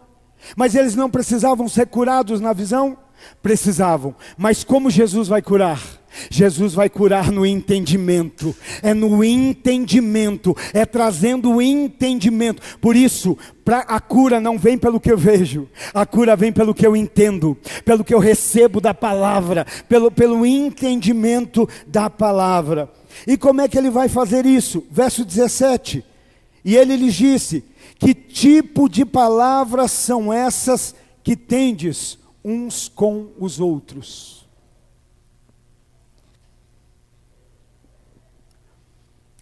Mas eles não precisavam ser curados na visão? Precisavam. Mas como Jesus vai curar? Jesus vai curar no entendimento. É no entendimento, é trazendo o entendimento. Por isso, a cura não vem pelo que eu vejo, a cura vem pelo que eu entendo, pelo que eu recebo da palavra, pelo entendimento da palavra. E como é que ele vai fazer isso? Verso 17, e ele lhes disse, que tipo de palavras são essas que tendes uns com os outros?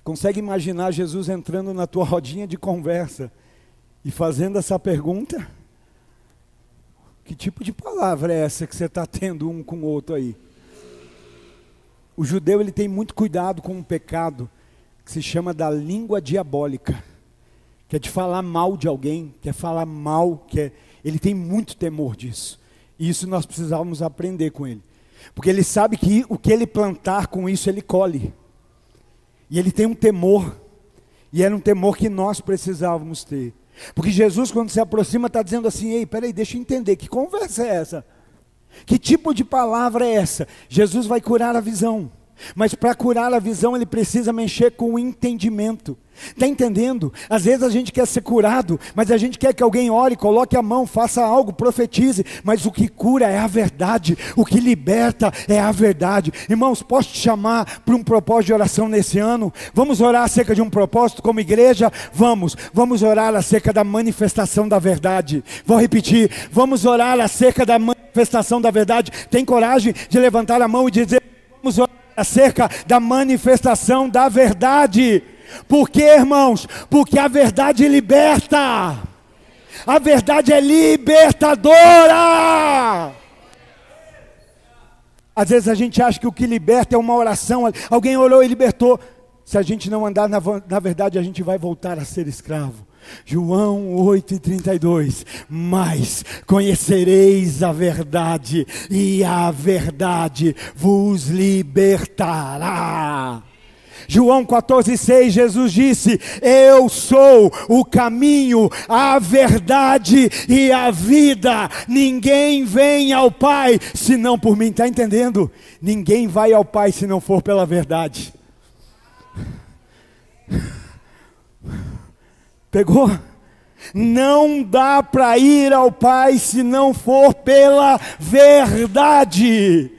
Consegue imaginar Jesus entrando na tua rodinha de conversa e fazendo essa pergunta? Que tipo de palavra é essa que você está tendo um com o outro aí? O judeu ele tem muito cuidado com um pecado que se chama da língua diabólica. Que é de falar mal de alguém, quer falar mal, ele tem muito temor disso. E isso nós precisávamos aprender com ele. Porque ele sabe que o que ele plantar com isso ele colhe. E ele tem um temor, e era um temor que nós precisávamos ter. Porque Jesus quando se aproxima está dizendo assim, ei, peraí, deixa eu entender, que conversa é essa? Que tipo de palavra é essa? Jesus vai curar a visão. Mas para curar a visão, ele precisa mexer com o entendimento. Está entendendo? Às vezes a gente quer ser curado, mas a gente quer que alguém ore, coloque a mão, faça algo, profetize. Mas o que cura é a verdade, o que liberta é a verdade. Irmãos, posso te chamar para um propósito de oração nesse ano? Vamos orar acerca de um propósito como igreja? Vamos orar acerca da manifestação da verdade. Vou repetir, vamos orar acerca da manifestação da verdade. Tem coragem de levantar a mão e dizer: vamos orar acerca da manifestação da verdade. Por quê, irmãos? Porque a verdade liberta. A verdade é libertadora. Às vezes a gente acha que o que liberta é uma oração. Alguém orou e libertou. Se a gente não andar na verdade, a gente vai voltar a ser escravo. João 8:32, mas conhecereis a verdade, e a verdade vos libertará. João 14:6, Jesus disse: eu sou o caminho, a verdade e a vida. Ninguém vem ao Pai senão por mim. Está entendendo? Ninguém vai ao Pai se não for pela verdade. Pegou? Não dá para ir ao Pai se não for pela verdade.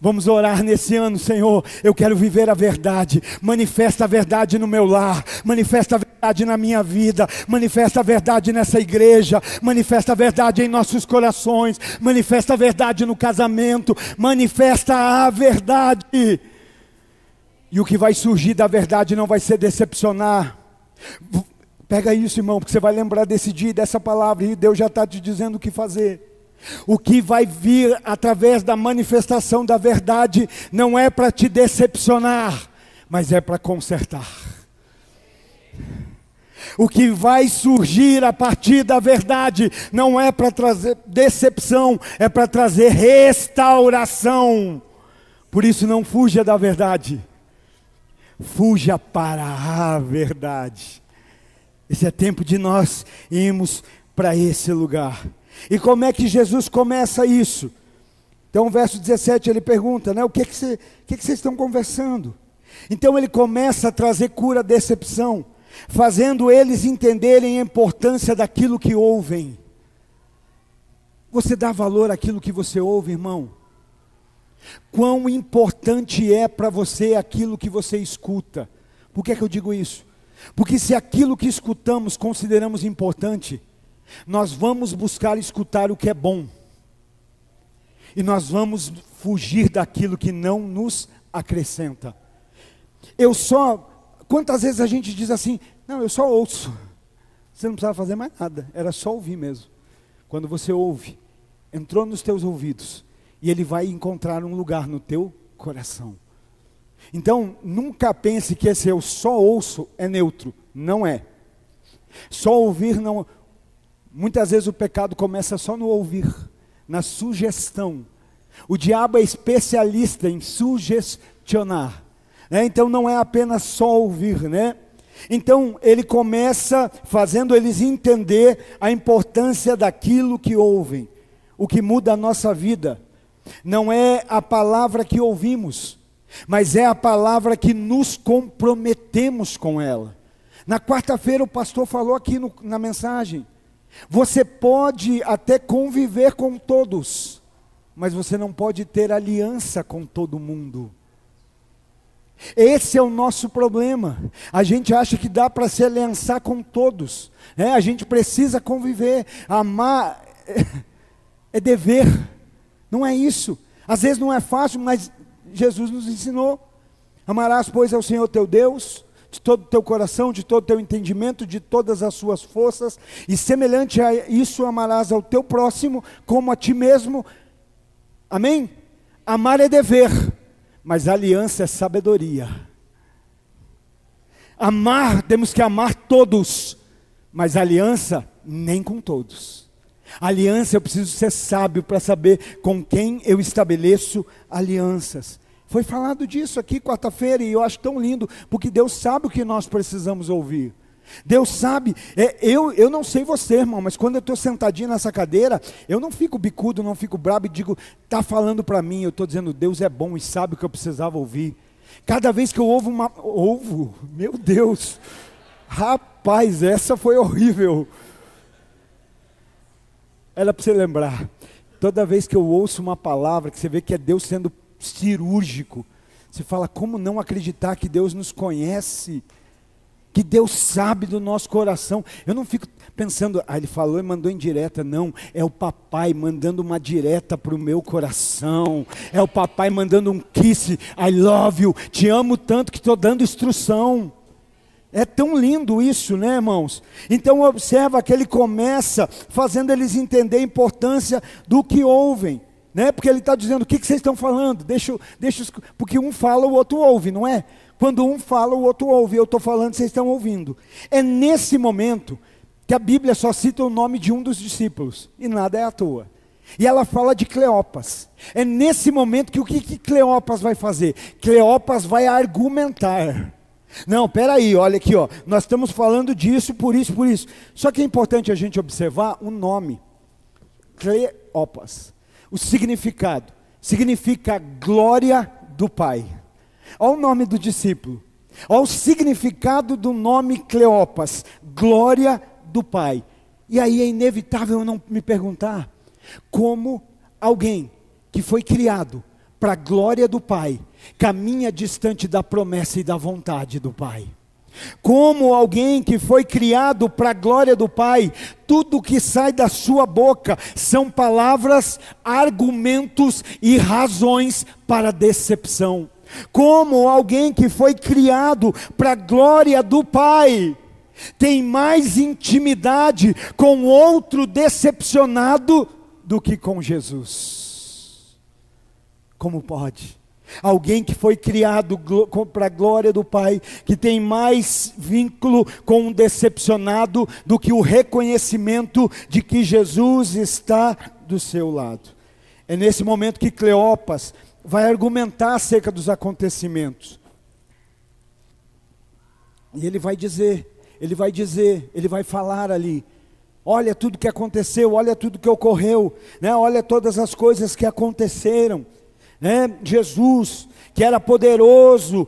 Vamos orar nesse ano: Senhor, eu quero viver a verdade. Manifesta a verdade no meu lar, manifesta a verdade na minha vida, manifesta a verdade nessa igreja, manifesta a verdade em nossos corações, manifesta a verdade no casamento, manifesta a verdade. E o que vai surgir da verdade não vai ser decepcionar. Pega isso, irmão, porque você vai lembrar desse dia e dessa palavra, e Deus já está te dizendo o que fazer. O que vai vir através da manifestação da verdade não é para te decepcionar, mas é para consertar. O que vai surgir a partir da verdade não é para trazer decepção, é para trazer restauração. Por isso não fuja da verdade, fuja para a verdade. Esse é tempo de nós irmos para esse lugar. E como é que Jesus começa isso? Então, verso 17, ele pergunta, né? O que vocês estão conversando? Então ele começa a trazer cura à decepção, fazendo eles entenderem a importância daquilo que ouvem. Você dá valor àquilo que você ouve, irmão? Quão importante é para você aquilo que você escuta? Por que é que eu digo isso? Porque se aquilo que escutamos consideramos importante, nós vamos buscar escutar o que é bom, e nós vamos fugir daquilo que não nos acrescenta. Quantas vezes a gente diz assim: não, eu só ouço. Você não precisava fazer mais nada, era só ouvir mesmo. Quando você ouve, entrou nos teus ouvidos, e ele vai encontrar um lugar no teu coração. Então, nunca pense que esse eu só ouço é neutro. Não é. Só ouvir não. Muitas vezes o pecado começa só no ouvir, na sugestão. O diabo é especialista em sugestionar, né? Então não é apenas só ouvir, né? Então ele começa fazendo eles entender a importância daquilo que ouvem. O que muda a nossa vida não é a palavra que ouvimos, mas é a palavra que nos comprometemos com ela. Na quarta-feira o pastor falou aqui na mensagem: você pode até conviver com todos, mas você não pode ter aliança com todo mundo. Esse é o nosso problema. A gente acha que dá para se aliançar com todos, né? A gente precisa conviver. Amar é dever, não é isso. Às vezes não é fácil, mas Jesus nos ensinou: amarás, pois, ao Senhor teu Deus de todo o teu coração, de todo o teu entendimento, de todas as suas forças, e semelhante a isso amarás ao teu próximo como a ti mesmo. Amém? Amar é dever, mas aliança é sabedoria. Amar, temos que amar todos, mas aliança nem com todos. Aliança, eu preciso ser sábio para saber com quem eu estabeleço alianças. Foi falado disso aqui quarta-feira, e eu acho tão lindo, porque Deus sabe o que nós precisamos ouvir. Deus sabe, eu não sei você, irmão, mas quando eu estou sentadinho nessa cadeira, eu não fico bicudo, não fico brabo e digo, está falando para mim, eu estou dizendo, Deus é bom e sabe o que eu precisava ouvir. Cada vez que eu ouvo, meu Deus, rapaz, essa foi horrível. Era para você lembrar, toda vez que eu ouço uma palavra, que você vê que é Deus sendo cirúrgico, você fala, como não acreditar que Deus nos conhece? Que Deus sabe do nosso coração. Eu não fico pensando, ele falou e mandou em direta. Não, é o papai mandando uma direta para o meu coração. É o papai mandando um kiss, I love you, te amo tanto que estou dando instrução. É tão lindo isso, né, irmãos? Então observa que ele começa fazendo eles entender a importância do que ouvem, né? Porque ele está dizendo, o que vocês estão falando? Porque um fala, o outro ouve, não é? Quando um fala, o outro ouve. Eu estou falando, vocês estão ouvindo. É nesse momento que a Bíblia só cita o nome de um dos discípulos. E nada é à toa. E ela fala de Cleopas. É nesse momento que o que Cleopas vai fazer? Cleopas vai argumentar. Não, peraí, olha aqui, ó. Nós estamos falando disso, por isso, por isso. Só que é importante a gente observar o nome. Cleopas. O significado. Significa glória do Pai. Olha o nome do discípulo, olha o significado do nome Cleopas, glória do Pai. E aí é inevitável eu não me perguntar, como alguém que foi criado para a glória do Pai, caminha distante da promessa e da vontade do Pai. Como alguém que foi criado para a glória do Pai, tudo que sai da sua boca são palavras, argumentos e razões para decepção. Como alguém que foi criado para a glória do Pai, tem mais intimidade com outro decepcionado do que com Jesus. Como pode? Alguém que foi criado para a glória do Pai, que tem mais vínculo com um decepcionado do que o reconhecimento de que Jesus está do seu lado. É nesse momento que Cleopas vai argumentar acerca dos acontecimentos. E ele vai falar ali, olha tudo que aconteceu, olha tudo que ocorreu, né? Olha todas as coisas que aconteceram, né? Jesus, que era poderoso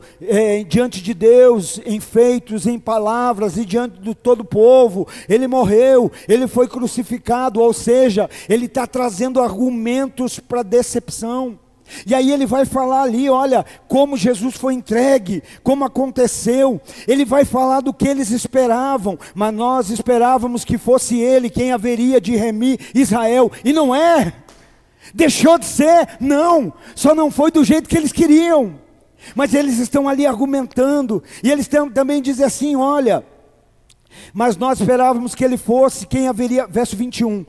diante de Deus, em feitos, em palavras e diante de todo o povo, ele morreu, ele foi crucificado, ou seja, ele está trazendo argumentos para decepção. E aí ele vai falar ali, olha, como Jesus foi entregue, como aconteceu. Ele vai falar do que eles esperavam, mas nós esperávamos que fosse ele quem haveria de remir Israel, e não é. Deixou de ser? Não, só não foi do jeito que eles queriam. Mas eles estão ali argumentando, e eles também dizem assim, olha, mas nós esperávamos que ele fosse quem haveria, verso 21.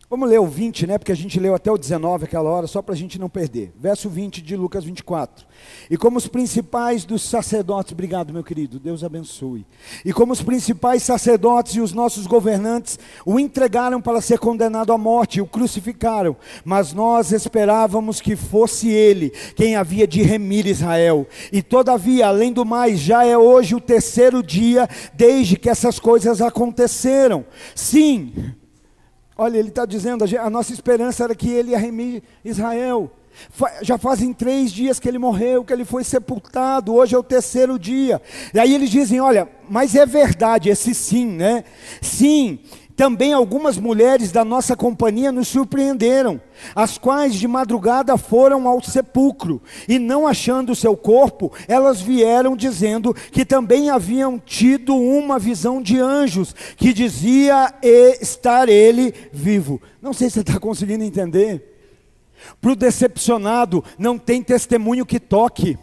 Vamos ler o 20, né? Porque a gente leu até o 19 aquela hora, só para a gente não perder. Verso 20 de Lucas 24. E como os principais dos sacerdotes, obrigado meu querido, Deus abençoe. E como os principais sacerdotes e os nossos governantes o entregaram para ser condenado à morte, o crucificaram. Mas nós esperávamos que fosse ele quem havia de remir Israel. E todavia, além do mais, já é hoje o terceiro dia desde que essas coisas aconteceram. Sim. Olha, ele está dizendo, a nossa esperança era que ele ia remir Israel. Já fazem 3 dias que ele morreu, que ele foi sepultado, hoje é o terceiro dia. E aí eles dizem, olha, mas é verdade, esse sim, né? Sim, também algumas mulheres da nossa companhia nos surpreenderam, as quais de madrugada foram ao sepulcro, e não achando o seu corpo, elas vieram dizendo que também haviam tido uma visão de anjos, que dizia estar ele vivo. Não sei se você está conseguindo entender. Para o decepcionado não tem testemunho que toque.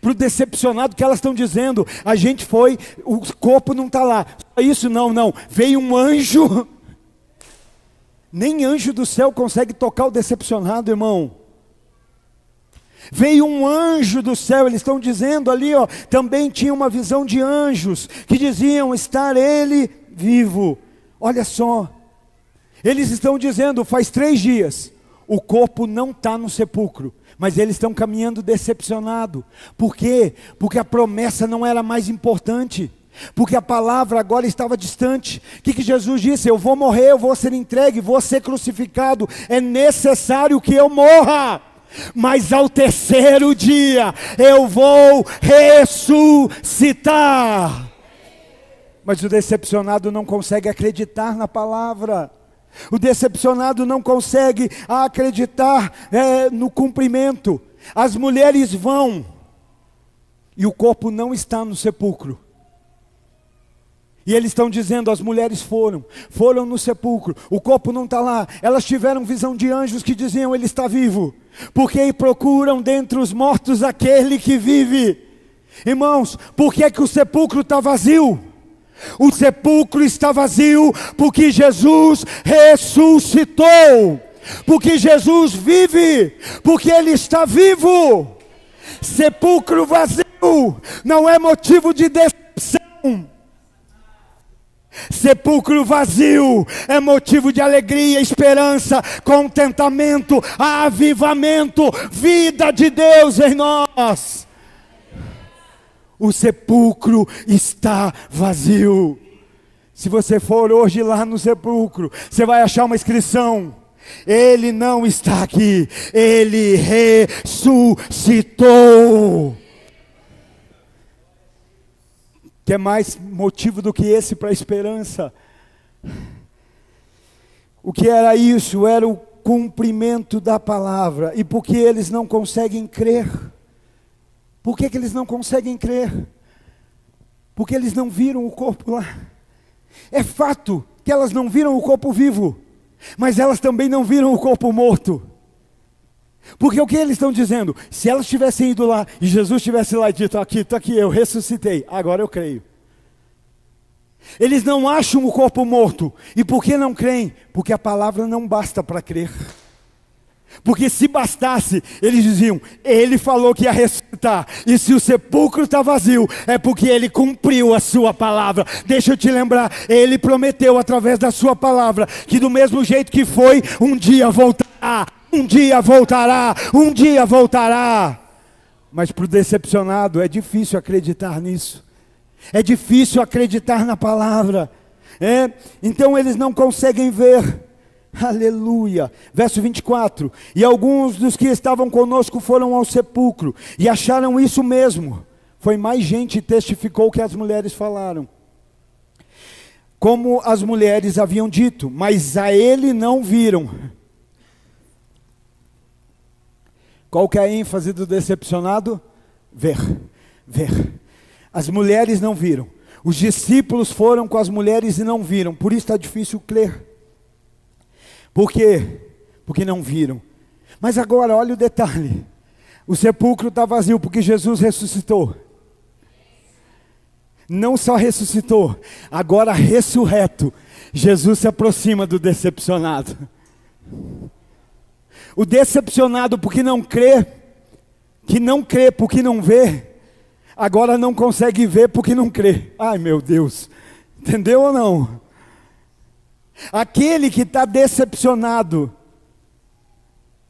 Para o decepcionado que elas estão dizendo, a gente foi, o corpo não está lá. Isso não, veio um anjo. Nem anjo do céu consegue tocar o decepcionado, irmão. Veio um anjo do céu, eles estão dizendo ali, ó, também tinha uma visão de anjos, que diziam estar ele vivo. Olha só, eles estão dizendo, faz 3 dias, o corpo não está no sepulcro, mas eles estão caminhando decepcionado. Por quê? Porque a promessa não era mais importante. porque a palavra agora estava distante. O que Jesus disse? Eu vou morrer, eu vou ser entregue, vou ser crucificado, é necessário que eu morra, mas ao terceiro dia eu vou ressuscitar. Mas o decepcionado não consegue acreditar na palavra. O decepcionado não consegue acreditar no cumprimento. As mulheres vão e o corpo não está no sepulcro. E eles estão dizendo, as mulheres foram no sepulcro, o corpo não está lá. Elas tiveram visão de anjos que diziam, ele está vivo, porque procuram dentre os mortos aquele que vive. Irmãos, por que o sepulcro está vazio? O sepulcro está vazio porque Jesus ressuscitou, porque Jesus vive, porque Ele está vivo. Sepulcro vazio não é motivo de decepção. Sepulcro vazio é motivo de alegria, esperança, contentamento, avivamento, vida de Deus em nós. O sepulcro está vazio. Se você for hoje lá no sepulcro, você vai achar uma inscrição: Ele não está aqui, Ele ressuscitou. Quer mais motivo do que esse para a esperança? O que era isso? Era o cumprimento da palavra. E por que eles não conseguem crer? Por que eles não conseguem crer? Porque eles não viram o corpo lá. É fato que elas não viram o corpo vivo, mas elas também não viram o corpo morto. Porque o que eles estão dizendo? Se elas tivessem ido lá e Jesus tivesse lá e dito, aqui, está aqui, eu ressuscitei, agora eu creio. Eles não acham o corpo morto. E por que não creem? Porque a palavra não basta para crer. Porque se bastasse, eles diziam, Ele falou que ia ressuscitar, e se o sepulcro está vazio, é porque Ele cumpriu a sua palavra. Deixa eu te lembrar, Ele prometeu através da sua palavra, que do mesmo jeito que foi, um dia voltará, um dia voltará, um dia voltará. Mas para o decepcionado é difícil acreditar nisso, é difícil acreditar na palavra, então eles não conseguem ver. Aleluia. Verso 24. E alguns dos que estavam conosco foram ao sepulcro e acharam isso mesmo. Foi mais gente que testificou que as mulheres falaram, como as mulheres haviam dito, mas a ele não viram. Qual que é a ênfase do decepcionado? Ver. As mulheres não viram. Os discípulos foram com as mulheres e não viram. Por isso está difícil crer. Por quê? Porque não viram. Mas agora olha o detalhe. O sepulcro está vazio porque Jesus ressuscitou. Não só ressuscitou, agora ressurreto, Jesus se aproxima do decepcionado. O decepcionado porque não crê, que não crê porque não vê, agora não consegue ver porque não crê. Ai meu Deus, entendeu ou não? Aquele que está decepcionado,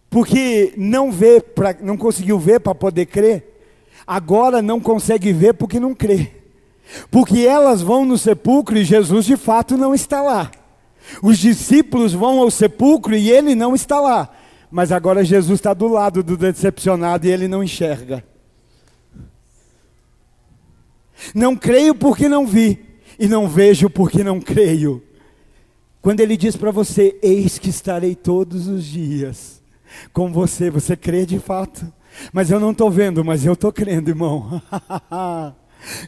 porque não vê, não conseguiu ver para poder crer, agora não consegue ver porque não crê. Porque elas vão no sepulcro e Jesus de fato não está lá. Os discípulos vão ao sepulcro e ele não está lá. Mas agora Jesus está do lado do decepcionado e ele não enxerga. Não creio porque não vi, e não vejo porque não creio. Quando Ele diz para você, eis que estarei todos os dias com você, você crê de fato? Mas eu não estou vendo, mas eu estou crendo, irmão.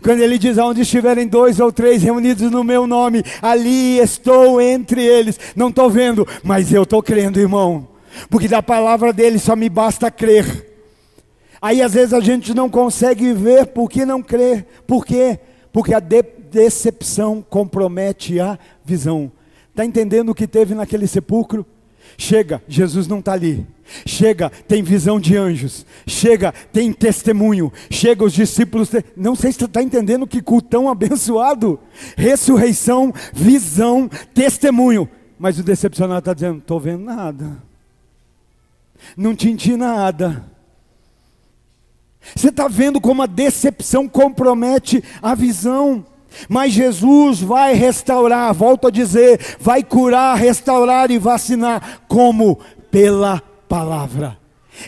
Quando Ele diz, aonde estiverem 2 ou 3 reunidos no meu nome, ali estou entre eles. Não estou vendo, mas eu estou crendo, irmão. Porque da palavra dEle só me basta crer. Aí às vezes a gente não consegue ver porque não crê. Por quê? Porque a decepção compromete a visão. Está entendendo o que teve naquele sepulcro? Chega, Jesus não está ali. Chega, tem visão de anjos. Chega, tem testemunho. Chega, os discípulos. Não sei se você está entendendo que cultão abençoado. Ressurreição, visão, testemunho. Mas o decepcionado está dizendo, não estou vendo nada. Não tinti nada. Você está vendo como a decepção compromete a visão. Mas Jesus vai restaurar, volto a dizer, vai curar, restaurar e vacinar. Como? Pela palavra.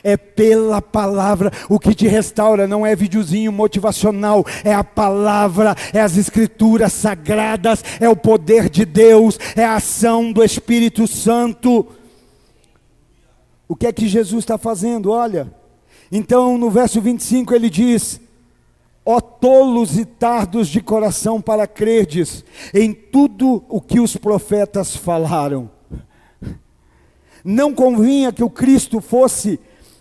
É pela palavra. O que te restaura não é videozinho motivacional, é a palavra, é as escrituras sagradas, é o poder de Deus, é a ação do Espírito Santo. O que é que Jesus está fazendo? Olha, então no verso 25 ele diz: ó tolos e tardos de coração para crerdes em tudo o que os profetas falaram. Não convinha que o Cristo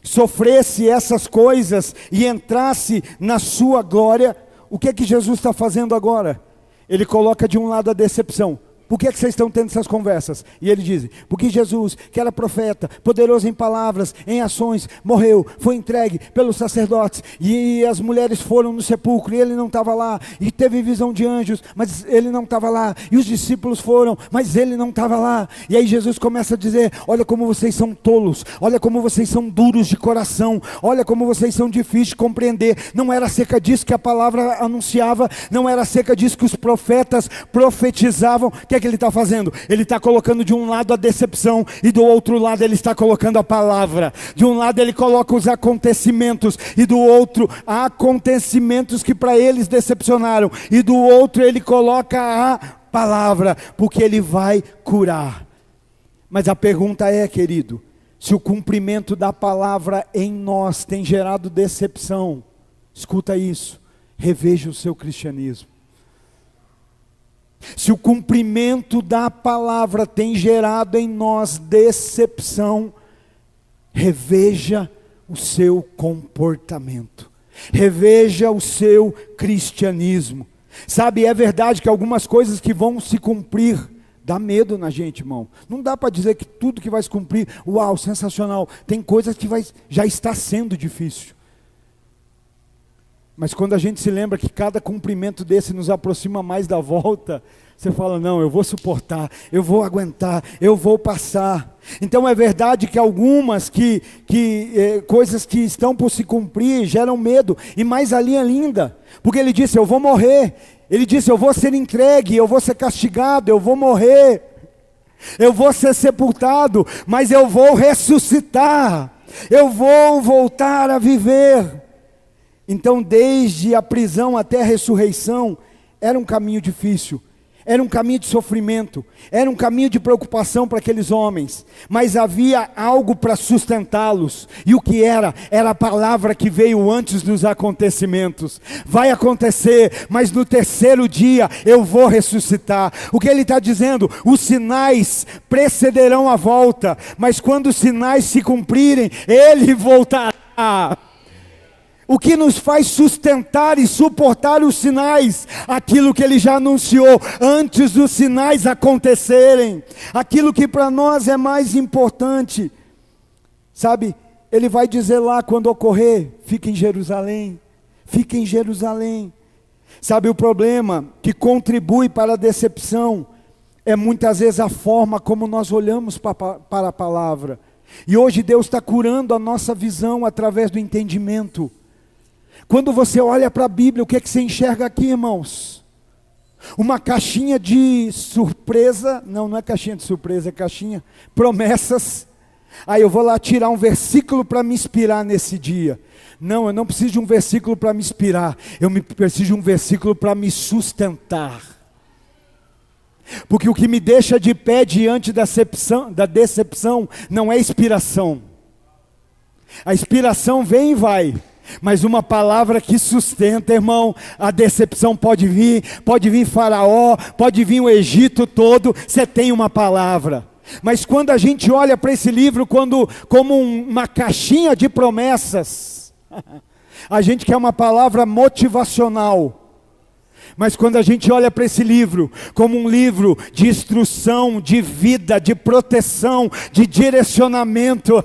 sofresse essas coisas e entrasse na sua glória. O que é que Jesus está fazendo agora? Ele coloca de um lado a decepção. Por que é que vocês estão tendo essas conversas? E ele diz: porque Jesus, que era profeta, poderoso em palavras, em ações, morreu, foi entregue pelos sacerdotes, e as mulheres foram no sepulcro, e ele não estava lá, e teve visão de anjos, mas ele não estava lá, e os discípulos foram, mas ele não estava lá. E aí Jesus começa a dizer: olha como vocês são tolos, olha como vocês são duros de coração, olha como vocês são difíceis de compreender. Não era acerca disso que a palavra anunciava, não era acerca disso que os profetas profetizavam. O que é que ele está fazendo? Ele está colocando de um lado a decepção, e do outro lado ele está colocando a palavra. De um lado ele coloca os acontecimentos, e do outro acontecimentos que para eles decepcionaram, e do outro ele coloca a palavra, porque ele vai curar. Mas a pergunta é, querido, se o cumprimento da palavra em nós tem gerado decepção, escuta isso, reveja o seu cristianismo. Se o cumprimento da palavra tem gerado em nós decepção, reveja o seu comportamento, reveja o seu cristianismo. Sabe, é verdade que algumas coisas que vão se cumprir, dá medo na gente, irmão. Não dá para dizer que tudo que vai se cumprir, uau, sensacional. Tem coisas que já está sendo difícil. Mas quando a gente se lembra que cada cumprimento desse nos aproxima mais da volta, você fala: não, eu vou suportar, eu vou aguentar, eu vou passar. Então é verdade que algumas coisas que estão por se cumprir geram medo. E mais a linha linda, porque ele disse: eu vou morrer. Ele disse: eu vou ser entregue, eu vou ser castigado, eu vou morrer, eu vou ser sepultado, mas eu vou ressuscitar, eu vou voltar a viver. Então, desde a prisão até a ressurreição, era um caminho difícil, era um caminho de sofrimento, era um caminho de preocupação para aqueles homens, mas havia algo para sustentá-los, e o que era? Era a palavra que veio antes dos acontecimentos. Vai acontecer, mas no terceiro dia eu vou ressuscitar. O que ele está dizendo? Os sinais precederão a volta, mas quando os sinais se cumprirem, ele voltará. O que nos faz sustentar e suportar os sinais? Aquilo que ele já anunciou antes dos sinais acontecerem. Aquilo que para nós é mais importante. Sabe, ele vai dizer lá quando ocorrer: fica em Jerusalém, fica em Jerusalém. Sabe, o problema que contribui para a decepção é muitas vezes a forma como nós olhamos para a palavra. E hoje Deus está curando a nossa visão através do entendimento. Quando você olha para a Bíblia, o que é que você enxerga aqui, irmãos? Uma caixinha de surpresa. Não é caixinha de surpresa, é caixinha promessas. Aí eu vou lá tirar um versículo para me inspirar nesse dia. Não, eu não preciso de um versículo para me inspirar, preciso de um versículo para me sustentar. Porque o que me deixa de pé diante da decepção não é inspiração. A inspiração vem e vai, mas uma palavra que sustenta, irmão. A decepção pode vir Faraó, pode vir o Egito todo, você tem uma palavra. Mas quando a gente olha para esse livro como uma caixinha de promessas, a gente quer uma palavra motivacional. Mas quando a gente olha para esse livro como um livro de instrução, de vida, de proteção, de direcionamento,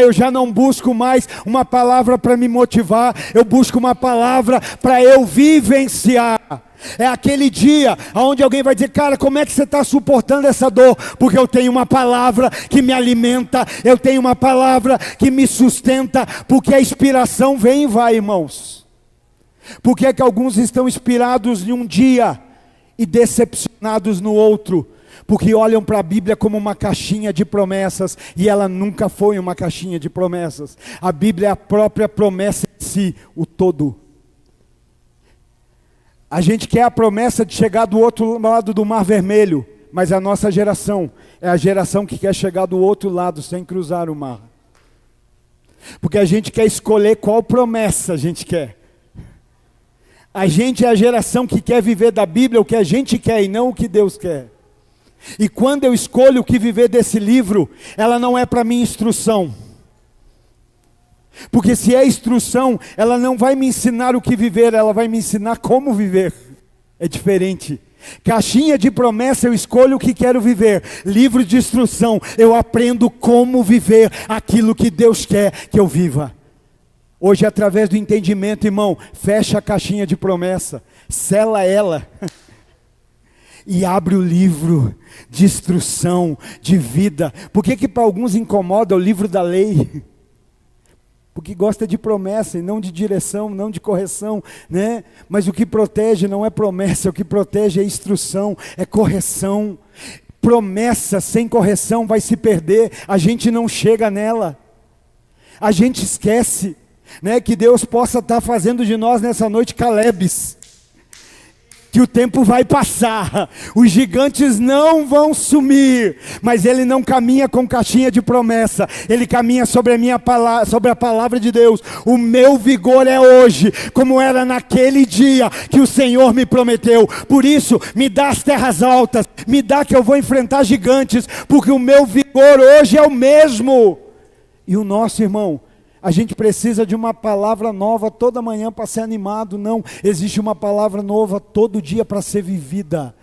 eu já não busco mais uma palavra para me motivar, eu busco uma palavra para eu vivenciar. É aquele dia onde alguém vai dizer: cara, como é que você está suportando essa dor? Porque eu tenho uma palavra que me alimenta, eu tenho uma palavra que me sustenta, porque a inspiração vem e vai, irmãos. Por que é que alguns estão inspirados em um dia e decepcionados no outro, porque olham para a Bíblia como uma caixinha de promessas, e ela nunca foi uma caixinha de promessas. A Bíblia é a própria promessa em si, o todo. A gente quer a promessa de chegar do outro lado do Mar Vermelho, mas a nossa geração é a geração que quer chegar do outro lado sem cruzar o mar. Porque a gente quer escolher qual promessa a gente quer. A gente é a geração que quer viver da Bíblia o que a gente quer e não o que Deus quer. E quando eu escolho o que viver desse livro, ela não é para mim instrução. Porque se é instrução, ela não vai me ensinar o que viver, ela vai me ensinar como viver. É diferente. Caixinha de promessa, eu escolho o que quero viver. Livro de instrução, eu aprendo como viver aquilo que Deus quer que eu viva. Hoje, através do entendimento, irmão, fecha a caixinha de promessa, sela ela e abre o livro de instrução, de vida. Por que para alguns incomoda o livro da lei? Porque gosta de promessa e não de direção, não de correção, né? Mas o que protege não é promessa, o que protege é instrução, é correção. Promessa sem correção vai se perder, a gente não chega nela, a gente esquece, né? Que Deus possa estar fazendo de nós nessa noite Calebes. Que o tempo vai passar, os gigantes não vão sumir, mas ele não caminha com caixinha de promessa, ele caminha sobre a palavra de Deus. O meu vigor é hoje, como era naquele dia que o Senhor me prometeu. Por isso, me dá as terras altas, me dá que eu vou enfrentar gigantes, porque o meu vigor hoje é o mesmo. E o nosso irmão, a gente precisa de uma palavra nova toda manhã para ser animado. Não, existe uma palavra nova todo dia para ser vivida.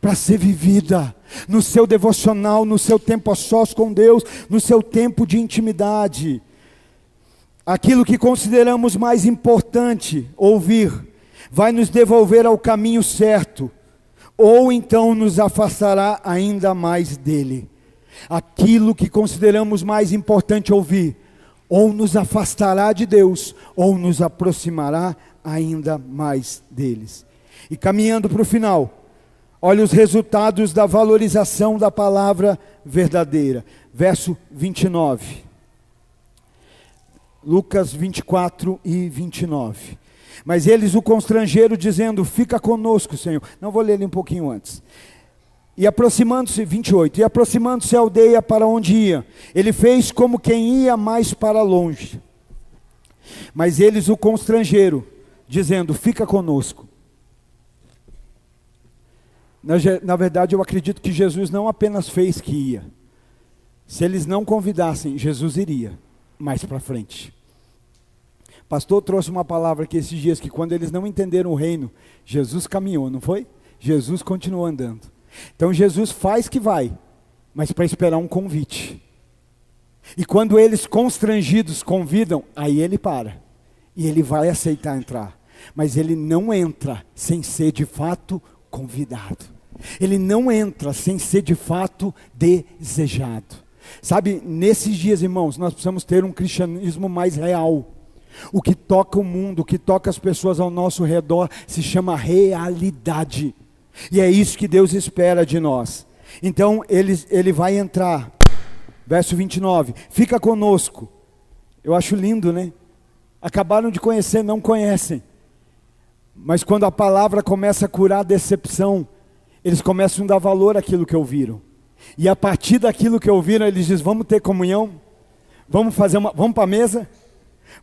Para ser vivida no seu devocional, no seu tempo a sós com Deus, no seu tempo de intimidade. Aquilo que consideramos mais importante ouvir, vai nos devolver ao caminho certo, ou então nos afastará ainda mais dele. Aquilo que consideramos mais importante ouvir, ou nos afastará de Deus, ou nos aproximará ainda mais deles. E caminhando para o final, olha os resultados da valorização da palavra verdadeira. Verso 29. Lucas 24 e 29. Mas eles o constrangeram, dizendo: fica conosco, Senhor. Não, vou ler ele um pouquinho antes. E aproximando-se, 28, e aproximando-se a aldeia para onde ia, ele fez como quem ia mais para longe. Mas eles o constrangeram, dizendo: fica conosco. Na verdade, eu acredito que Jesus não apenas fez que ia. Se eles não convidassem, Jesus iria mais para frente. O pastor trouxe uma palavra aqui esses dias, que quando eles não entenderam o reino, Jesus caminhou, não foi? Jesus continuou andando. Então Jesus faz que vai, mas para esperar um convite. E quando eles constrangidos convidam, aí ele para. E ele vai aceitar entrar. Mas ele não entra sem ser de fato convidado. Ele não entra sem ser de fato desejado. Sabe, nesses dias, irmãos, nós precisamos ter um cristianismo mais real. O que toca o mundo, o que toca as pessoas ao nosso redor, se chama realidade. E é isso que Deus espera de nós. Então ele vai entrar. Verso 29, fica conosco. Eu acho lindo, né? Acabaram de conhecer, não conhecem. Mas quando a palavra começa a curar a decepção, eles começam a dar valor àquilo que ouviram. E a partir daquilo que ouviram, eles dizem: vamos ter comunhão? Vamos para a mesa?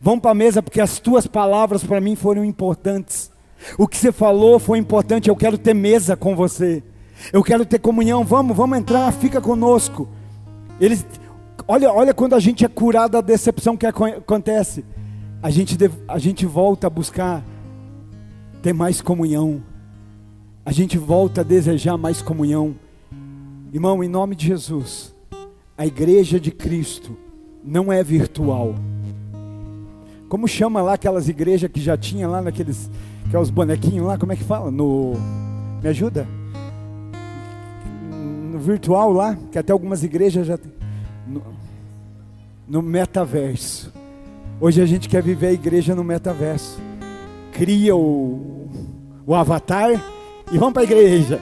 Vamos para a mesa, porque as tuas palavras para mim foram importantes. O que você falou foi importante, eu quero ter mesa com você. Eu quero ter comunhão, vamos entrar, fica conosco. Olha quando a gente é curado da decepção que acontece. A gente volta a buscar ter mais comunhão. A gente volta a desejar mais comunhão. Irmão, em nome de Jesus, a igreja de Cristo não é virtual. Como chama lá aquelas igrejas que já tinha lá naqueles... que é os bonequinhos lá, como é que fala? Me ajuda? No virtual lá, que até algumas igrejas já tem. No metaverso. Hoje a gente quer viver a igreja no metaverso. Cria o avatar E vamos para a igreja.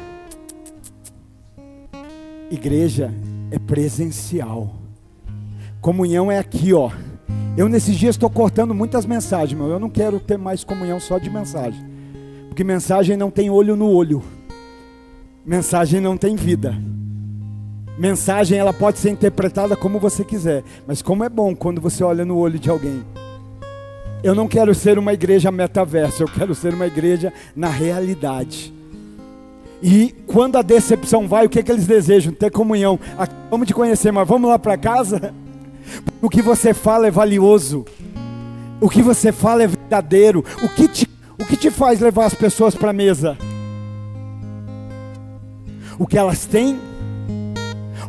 Igreja é presencial. Comunhão é aqui, ó. Eu nesses dias estou cortando muitas mensagens, meu. Eu não quero ter mais comunhão só de mensagem. Porque mensagem não tem olho no olho. Mensagem não tem vida. Mensagem ela pode ser interpretada como você quiser. Mas como é bom quando você olha no olho de alguém. Eu não quero ser uma igreja metaverso. Eu quero ser uma igreja na realidade. E quando a decepção vai, o que eles desejam? Ter comunhão. Vamos te conhecer, mas vamos lá para casa? O que você fala é valioso. O que você fala é verdadeiro. O que te faz levar as pessoas para a mesa? O que elas têm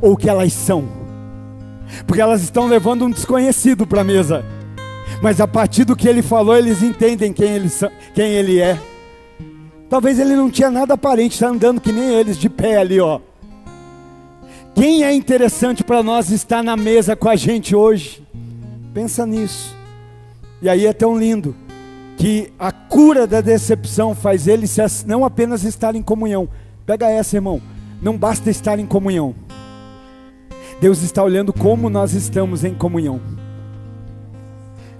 ou o que elas são? Porque elas estão levando um desconhecido para a mesa. Mas a partir do que ele falou, eles entendem quem ele é. Talvez ele não tinha nada aparente, está andando que nem eles, de pé ali, ó. Quem é interessante para nós estar na mesa com a gente hoje? Pensa nisso. E aí é tão lindo que a cura da decepção faz eles não apenas estar em comunhão. Pega essa, irmão. Não basta estar em comunhão. Deus está olhando como nós estamos em comunhão.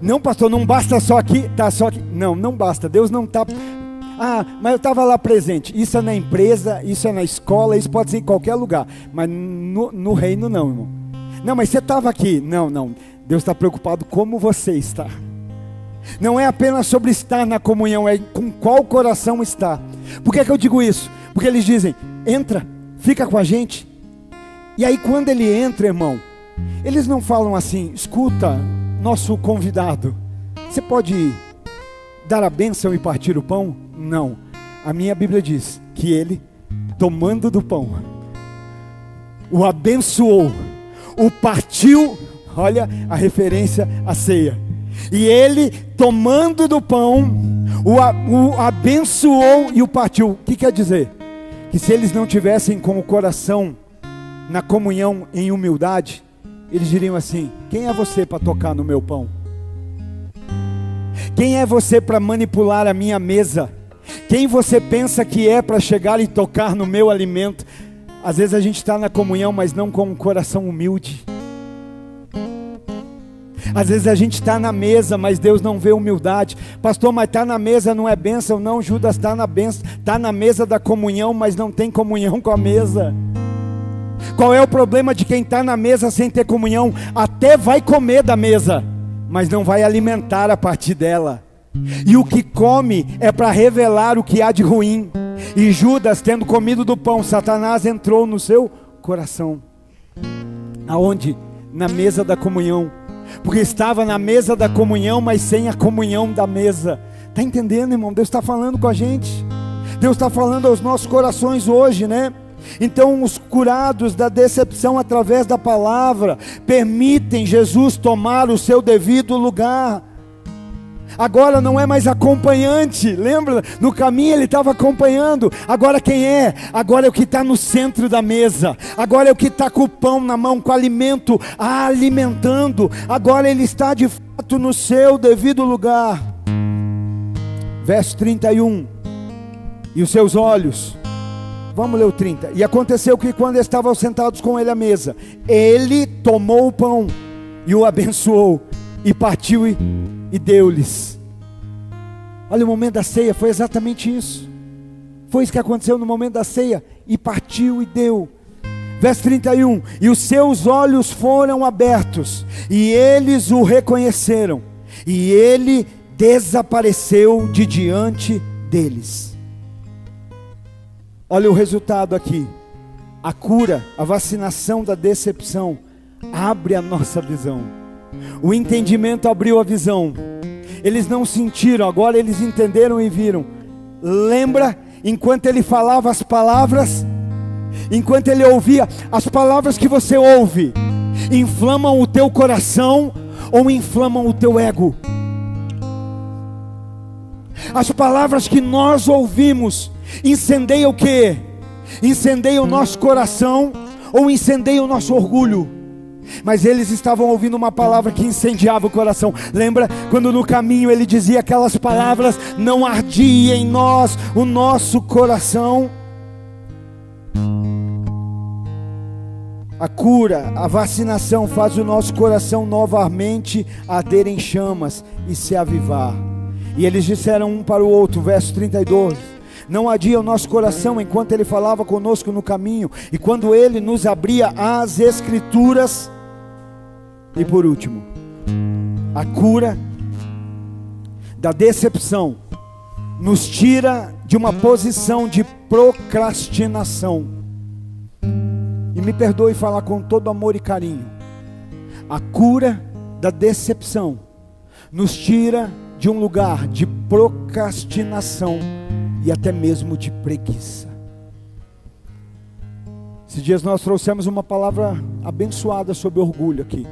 Não, pastor, não basta só aqui, tá só aqui. Não, não basta. Deus não está... Ah, mas eu estava lá presente. Isso é na empresa, isso é na escola, isso pode ser em qualquer lugar. Mas no reino não, irmão. Não, mas você estava aqui. Não, não. Deus está preocupado como você está. Não é apenas sobre estar na comunhão, é com qual coração está. Por que eu digo isso? Porque eles dizem, entra, fica com a gente. E aí quando ele entra, irmão, eles não falam assim, escuta, nosso convidado, você pode dar a bênção e partir o pão? Não, a minha Bíblia diz que ele, tomando do pão, o abençoou, o partiu, olha a referência à ceia, e ele, tomando do pão, o abençoou e o partiu. O que quer dizer? Que se eles não tivessem com o coração na comunhão em humildade, eles diriam assim, quem é você para tocar no meu pão? Quem é você para manipular a minha mesa? Quem você pensa que é para chegar e tocar no meu alimento? Às vezes a gente está na comunhão, mas não com um coração humilde. Às vezes a gente está na mesa, mas Deus não vê humildade. Pastor, mas está na mesa não é bênção? Não, Judas está na bênção, está na mesa da comunhão, mas não tem comunhão com a mesa. Qual é o problema de quem está na mesa sem ter comunhão? Até vai comer da mesa, mas não vai alimentar a partir dela. E o que come é para revelar o que há de ruim. E Judas, tendo comido do pão, Satanás entrou no seu coração. Aonde? Na mesa da comunhão. Porque estava na mesa da comunhão, mas sem a comunhão da mesa. Está entendendo, irmão? Deus está falando com a gente. Deus está falando aos nossos corações hoje, né? Então os curados da decepção através da palavra permitem Jesus tomar o seu devido lugar. Agora não é mais acompanhante, lembra? No caminho ele estava acompanhando. Agora quem é? Agora é o que está no centro da mesa. Agora é o que está com o pão na mão, com o alimento, alimentando. Agora ele está de fato no seu devido lugar. Verso 31. E os seus olhos... Vamos ler o 30. E aconteceu que quando estavam sentados com ele à mesa, ele tomou o pão e o abençoou, e partiu e deu-lhes. Olha, o momento da ceia foi exatamente isso. Foi isso que aconteceu no momento da ceia. E partiu e deu. Verso 31. E os seus olhos foram abertos, e eles o reconheceram, e ele desapareceu de diante deles. Olha o resultado aqui. A cura, a vacinação da decepção abre a nossa visão. O entendimento abriu a visão. Eles não sentiram, agora eles entenderam e viram. Lembra, enquanto ele falava as palavras, enquanto ele ouvia, as palavras que você ouve inflamam o teu coração ou inflamam o teu ego? As palavras que nós ouvimos incendeia o quê? Incendeia o nosso coração ou incendeia o nosso orgulho? Mas eles estavam ouvindo uma palavra que incendiava o coração. Lembra quando no caminho ele dizia aquelas palavras: não ardia em nós o nosso coração? A cura, a vacinação faz o nosso coração novamente arder em chamas e se avivar. E eles disseram um para o outro, verso 32: não ardia o nosso coração enquanto ele falava conosco no caminho, e quando ele nos abria as escrituras. E por último, a cura da decepção nos tira de uma posição de procrastinação. E me perdoe falar com todo amor e carinho, a cura da decepção nos tira de um lugar de procrastinação e até mesmo de preguiça. Esses dias nós trouxemos uma palavra abençoada sobre orgulho aqui,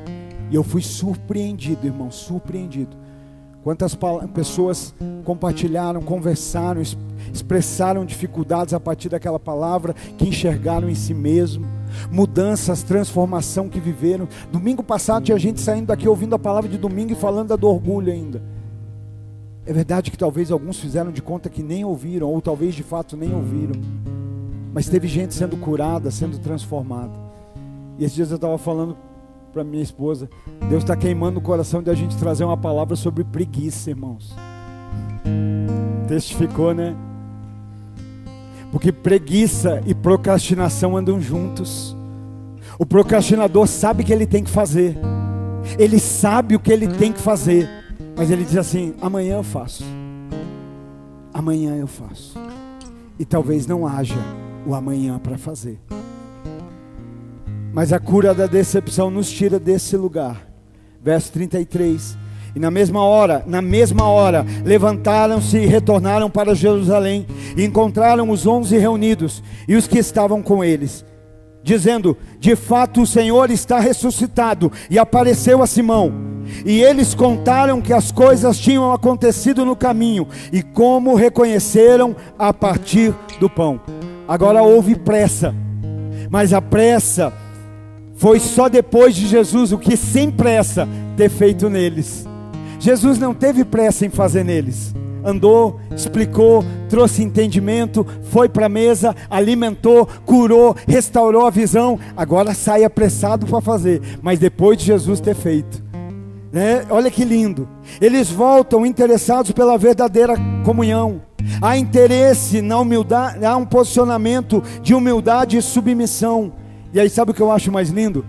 e eu fui surpreendido, irmão, surpreendido. Quantas pessoas compartilharam, conversaram, expressaram dificuldades a partir daquela palavra, que enxergaram em si mesmo, mudanças, transformação que viveram. Domingo passado tinha gente saindo daqui ouvindo a palavra de domingo e falando do orgulho ainda. É verdade que talvez alguns fizeram de conta que nem ouviram, ou talvez de fato nem ouviram, mas teve gente sendo curada, sendo transformada. E esses dias eu estava falando para minha esposa, Deus está queimando o coração de a gente trazer uma palavra sobre preguiça, irmãos. Testificou, né? Porque preguiça e procrastinação andam juntos. O procrastinador sabe que ele tem que fazer, ele sabe o que ele tem que fazer, mas ele diz assim: amanhã eu faço, amanhã eu faço, e talvez não haja o amanhã para fazer. Mas a cura da decepção nos tira desse lugar. Verso 33: e na mesma hora, levantaram-se e retornaram para Jerusalém, e encontraram os 11 reunidos, e os que estavam com eles, dizendo: de fato o Senhor está ressuscitado, e apareceu a Simão. E eles contaram que as coisas tinham acontecido no caminho, e como reconheceram a partir do pão. Agora houve pressa, mas a pressa foi só depois de Jesus, o que sem pressa ter feito neles. Jesus não teve pressa em fazer neles. Andou, explicou, trouxe entendimento, foi para a mesa, alimentou, curou, restaurou a visão. Agora sai apressado para fazer, mas depois de Jesus ter feito, né? Olha que lindo. Eles voltam interessados pela verdadeira comunhão. Há interesse na humildade, há um posicionamento de humildade e submissão. E aí sabe o que eu acho mais lindo?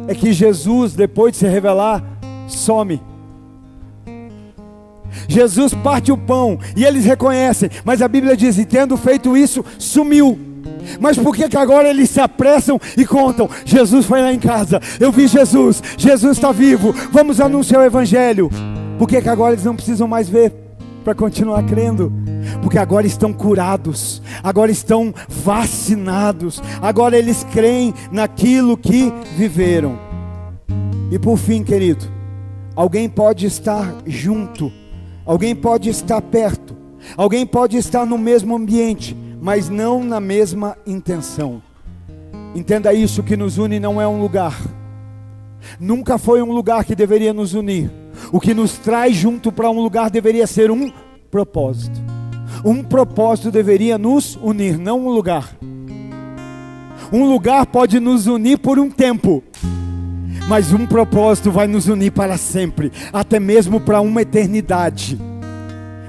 É que Jesus, depois de se revelar, some. Jesus parte o pão e eles reconhecem, mas a Bíblia diz: e tendo feito isso, sumiu. Mas por que agora eles se apressam e contam? Jesus foi lá em casa, eu vi Jesus, Jesus está vivo, vamos anunciar o Evangelho. Por que agora eles não precisam mais ver para continuar crendo? Porque agora estão curados, agora estão vacinados, agora eles creem naquilo que viveram. E por fim, querido, alguém pode estar junto, alguém pode estar perto, alguém pode estar no mesmo ambiente, mas não na mesma intenção. Entenda isso: que nos une não é um lugar, nunca foi um lugar que deveria nos unir. O que nos traz junto para um lugar deveria ser um propósito. Um propósito deveria nos unir, não um lugar. Um lugar pode nos unir por um tempo, mas um propósito vai nos unir para sempre, até mesmo para uma eternidade.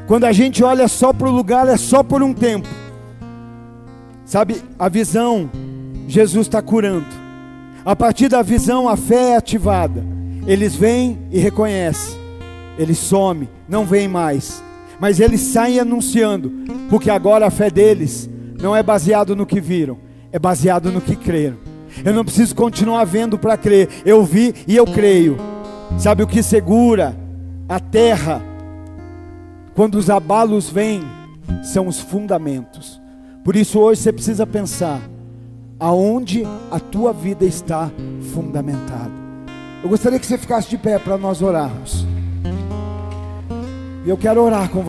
Quando a gente olha só para o lugar, é só por um tempo. Sabe, a visão, Jesus está curando. A partir da visão, a fé é ativada. Eles vêm e reconhecem, eles somem, não vêm mais, mas eles saem anunciando, porque agora a fé deles não é baseado no que viram, é baseado no que creram. Eu não preciso continuar vendo para crer, eu vi e eu creio. Sabe o que segura a terra quando os abalos vêm? São os fundamentos. Por isso hoje você precisa pensar aonde a tua vida está fundamentada. Eu gostaria que você ficasse de pé para nós orarmos. E eu quero orar com você.